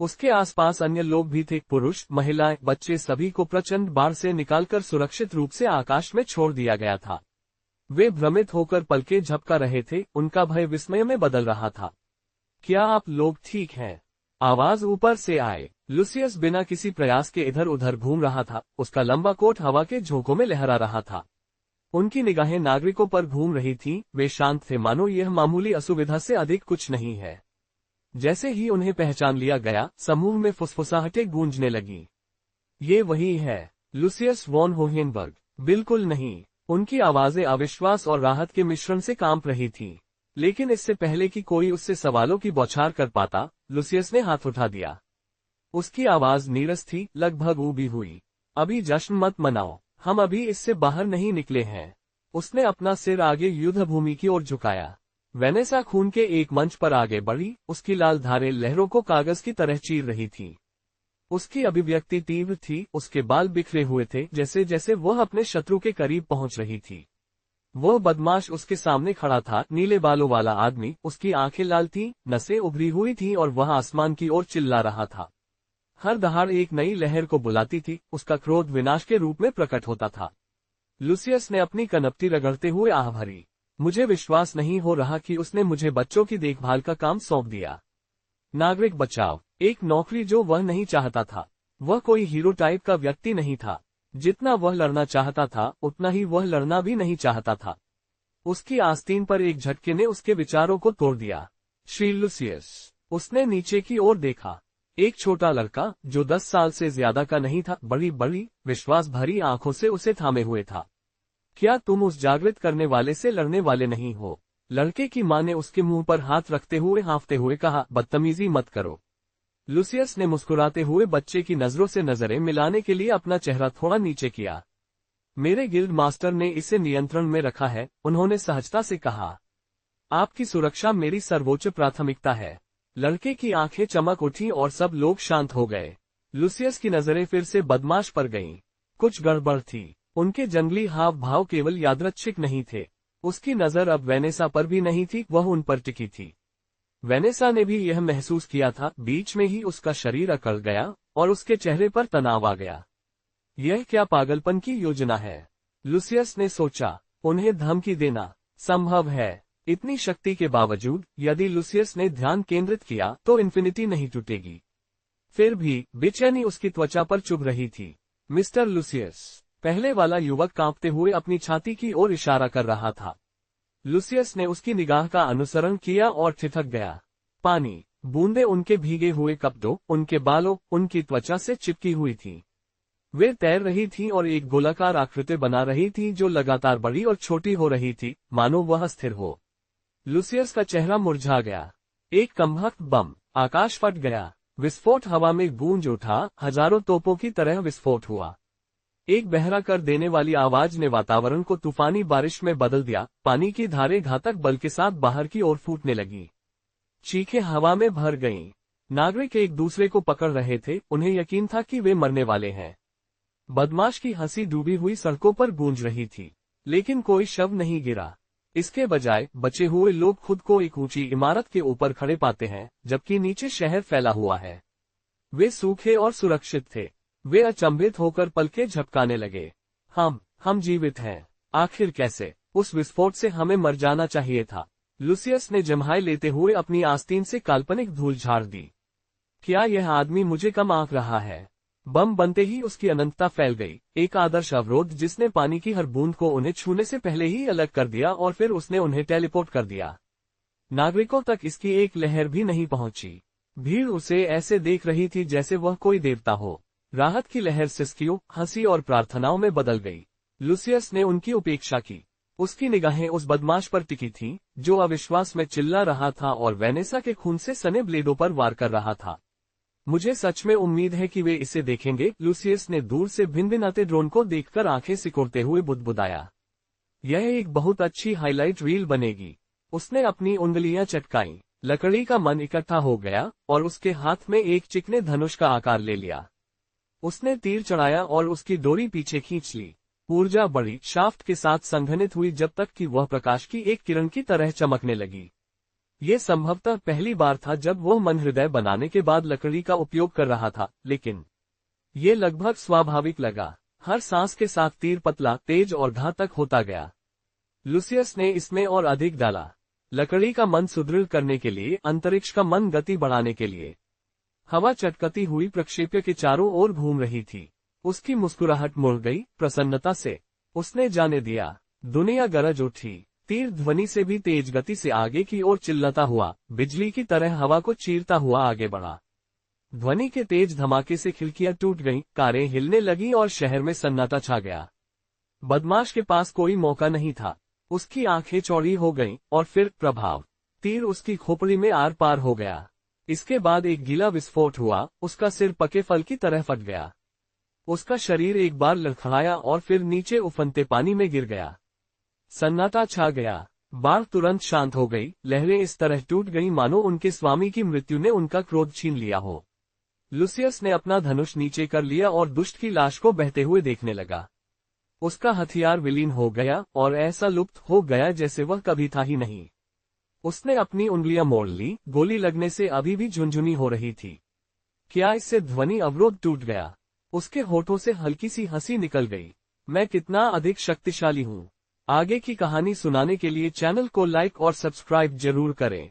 उसके आसपास अन्य लोग भी थे, पुरुष, महिलाएं, बच्चे, सभी को प्रचंड बाढ़ से निकालकर सुरक्षित रूप से आकाश में छोड़ दिया गया था। वे भ्रमित होकर पलकें झपका रहे थे। उनका भय विस्मय में बदल रहा था। क्या आप लोग ठीक हैं? आवाज ऊपर से आए। लुसियस बिना किसी प्रयास के इधर उधर घूम रहा था। उसका लंबा कोट हवा के झोंकों में लहरा रहा था। उनकी निगाहें नागरिकों पर घूम रही थीं। वे शांत थे, मानो यह मामूली असुविधा से अधिक कुछ नहीं है। जैसे ही उन्हें पहचान लिया गया, समूह में फुसफुसाहटें गूंजने लगीं। ये वही है, लुसियस वॉन होहेनबर्ग। बिल्कुल नहीं। उनकी आवाजें अविश्वास और राहत के मिश्रण से कांप रही थीं। लेकिन इससे पहले कि कोई उससे सवालों की बौछार कर पाता, लुसियस ने हाथ उठा दिया। उसकी आवाज नीरस थी, लगभग ऊबी हुई। अभी जश्न मत मनाओ, हम अभी इससे बाहर नहीं निकले हैं। उसने अपना सिर आगे युद्ध भूमि की ओर झुकाया। वेनेसा खून के एक मंच पर आगे बढ़ी। उसकी लाल धारें लहरों को कागज की तरह चीर रही थीं। उसकी अभिव्यक्ति तीव्र थी। उसके बाल बिखरे हुए थे, जैसे जैसे वह अपने शत्रु के करीब पहुंच रही थी। वह बदमाश उसके सामने खड़ा था, नीले बालों वाला आदमी। उसकी आंखें लाल थीं, नसें उभरी हुई थीं और वह आसमान की ओर चिल्ला रहा था। हर दहाड़ एक नई लहर को बुलाती थी। उसका क्रोध विनाश के रूप में प्रकट होता था। लुसियस ने अपनी कनपटी रगड़ते हुए आह भरी। मुझे विश्वास नहीं हो रहा कि उसने मुझे बच्चों की देखभाल का काम सौंप दिया। नागरिक बचाव, एक नौकरी जो वह नहीं चाहता था। वह कोई हीरो टाइप का व्यक्ति नहीं था। जितना वह लड़ना चाहता था, उतना ही वह लड़ना भी नहीं चाहता था। उसकी आस्तीन पर एक झटके ने उसके विचारों को तोड़ दिया। श्री लुसियस, उसने नीचे की ओर देखा। एक छोटा लड़का, जो 10 साल से ज्यादा का नहीं था, बड़ी बड़ी विश्वास भरी आंखों से उसे थामे हुए था। क्या तुम उस जागृत करने वाले से लड़ने वाले नहीं हो? लड़के की मां ने उसके मुंह पर हाथ रखते हुए हाँफते हुए कहा, बदतमीजी मत करो। लुसियस ने मुस्कुराते हुए बच्चे की नजरों से नजरें मिलाने के लिए अपना चेहरा थोड़ा नीचे किया। मेरे गिल्ड मास्टर ने इसे नियंत्रण में रखा है, उन्होंने सहजता से कहा। आपकी सुरक्षा मेरी सर्वोच्च प्राथमिकता है। लड़के की आंखें चमक उठी और सब लोग शांत हो गए। लुसियस की नजरें फिर से बदमाश पर गईं। कुछ गड़बड़ थी। उनके जंगली हाव भाव केवल यादृच्छिक नहीं थे। उसकी नजर अब वेनेसा पर भी नहीं थी, वह उन पर टिकी थी। वेनेसा ने भी यह महसूस किया था। बीच में ही उसका शरीर अकड़ गया और उसके चेहरे पर तनाव आ गया। यह क्या पागलपन की योजना है? लुसियस ने सोचा। उन्हें धमकी देना संभव है। इतनी शक्ति के बावजूद यदि लुसियस ने ध्यान केंद्रित किया तो इन्फिनिटी नहीं टूटेगी। फिर भी बेचैनी उसकी त्वचा पर चुभ रही थी। मिस्टर लुसियस, पहले वाला युवक कांपते हुए अपनी छाती की ओर इशारा कर रहा था। लुसियस ने उसकी निगाह का अनुसरण किया और ठिठक गया। पानी, बूंदें उनके भीगे हुए कपड़ों, उनके बालों, उनकी त्वचा से चिपकी हुई थीं। वे तैर रही थीं और एक गोलाकार आकृति बना रही थीं जो लगातार बड़ी और छोटी हो रही थी, मानो वह स्थिर हो। लूसियस का चेहरा मुरझा गया। एक कम्बख्त बम। आकाश फट गया। विस्फोट हवा में गूंज उठा, हजारों तोपों की तरह विस्फोट हुआ। एक बहरा कर देने वाली आवाज ने वातावरण को तूफानी बारिश में बदल दिया। पानी की धारें घातक बल के साथ बाहर की ओर फूटने लगी। चीखें हवा में भर गईं। नागरिक एक दूसरे को पकड़ रहे थे, उन्हें यकीन था कि वे मरने वाले हैं। बदमाश की हंसी डूबी हुई सड़कों पर गूंज रही थी, लेकिन कोई शव नहीं गिरा। इसके बजाय बचे हुए लोग खुद को एक ऊंची इमारत के ऊपर खड़े पाते हैं, जबकि नीचे शहर फैला हुआ है। वे सूखे और सुरक्षित थे। वे अचंभित होकर पलकें झपकाने लगे। हम जीवित हैं। आखिर कैसे? उस विस्फोट से हमें मर जाना चाहिए था। लूसियस ने जम्हाई लेते हुए अपनी आस्तीन से काल्पनिक धूल झाड़ दी। क्या यह आदमी मुझे कम आंक रहा है? बम बनते ही उसकी अनंतता फैल गई, एक आदर्श अवरोध जिसने पानी की हर बूंद को उन्हें छूने से पहले ही अलग कर दिया और फिर उसने उन्हें टेलीपोर्ट कर दिया। नागरिकों तक इसकी एक लहर भी नहीं पहुंची। भीड़ उसे ऐसे देख रही थी जैसे वह कोई देवता हो। राहत की लहर सिसकियों, हंसी और प्रार्थनाओं में बदल गई। लूसियस ने उनकी उपेक्षा की। उसकी निगाहें उस बदमाश पर टिकी थीं, जो अविश्वास में चिल्ला रहा था और वेनेसा के खून से सने ब्लेडों पर वार कर रहा था। मुझे सच में उम्मीद है कि वे इसे देखेंगे। लूसियस ने दूर से भिनभिनाते ड्रोन को देखकर आंखें सिकोड़ते हुए बुदबुदाया। यह एक बहुत अच्छी हाइलाइट रील बनेगी। उसने अपनी उंगलियां चटकाईं। लकड़ी का मन इकट्ठा हो गया और उसके हाथ में एक चिकने धनुष का आकार ले लिया। उसने तीर चढ़ाया और उसकी डोरी पीछे खींच ली। ऊर्जा बढ़ी, शाफ्ट के साथ संघनित हुई जब तक कि वह प्रकाश की एक किरण की तरह चमकने लगी। ये संभवतः पहली बार था जब वह मन हृदय बनाने के बाद लकड़ी का उपयोग कर रहा था, लेकिन ये लगभग स्वाभाविक लगा। हर सांस के साथ तीर पतला, तेज और घातक होता गया। लूसियस ने इसमें और अधिक डाला। लकड़ी का मन सुदृढ़ करने के लिए, अंतरिक्ष का मन गति बढ़ाने के लिए। हवा चटकती हुई प्रक्षेप्य के चारों ओर घूम रही थी। उसकी मुस्कुराहट मुड़ गई, प्रसन्नता से। उसने जाने दिया। दुनिया गरज उठी। तीर ध्वनि से भी तेज गति से आगे की ओर चिल्लाता हुआ, बिजली की तरह हवा को चीरता हुआ आगे बढ़ा। ध्वनि के तेज धमाके से खिड़कियां टूट गईं, कारें हिलने लगीं और शहर में सन्नाटा छा गया। बदमाश के पास कोई मौका नहीं था। उसकी आंखें चौड़ी हो गईं और फिर प्रभाव। तीर उसकी खोपड़ी में आर पार हो गया। इसके बाद एक गीला विस्फोट हुआ, उसका सिर पके फल की तरह फट गया। उसका शरीर एक बार लड़खड़ाया और फिर नीचे उफनते पानी में गिर गया। सन्नाटा छा गया। बाढ़ तुरंत शांत हो गई। लहरें इस तरह टूट गईं मानो उनके स्वामी की मृत्यु ने उनका क्रोध छीन लिया हो। लूसियस ने अपना धनुष नीचे कर लिया और दुष्ट की लाश को बहते हुए देखने लगा। उसका हथियार विलीन हो गया और ऐसा लुप्त हो गया जैसे वह कभी था ही नहीं। उसने अपनी उंगलियां मोड़ ली, गोली लगने से अभी भी झुनझुनी हो रही थी। क्या इससे ध्वनि अवरोध टूट गया? उसके होठों से हल्की सी हंसी निकल गई। मैं कितना अधिक शक्तिशाली हूँ। आगे की कहानी सुनाने के लिए चैनल को लाइक और सब्सक्राइब जरूर करें।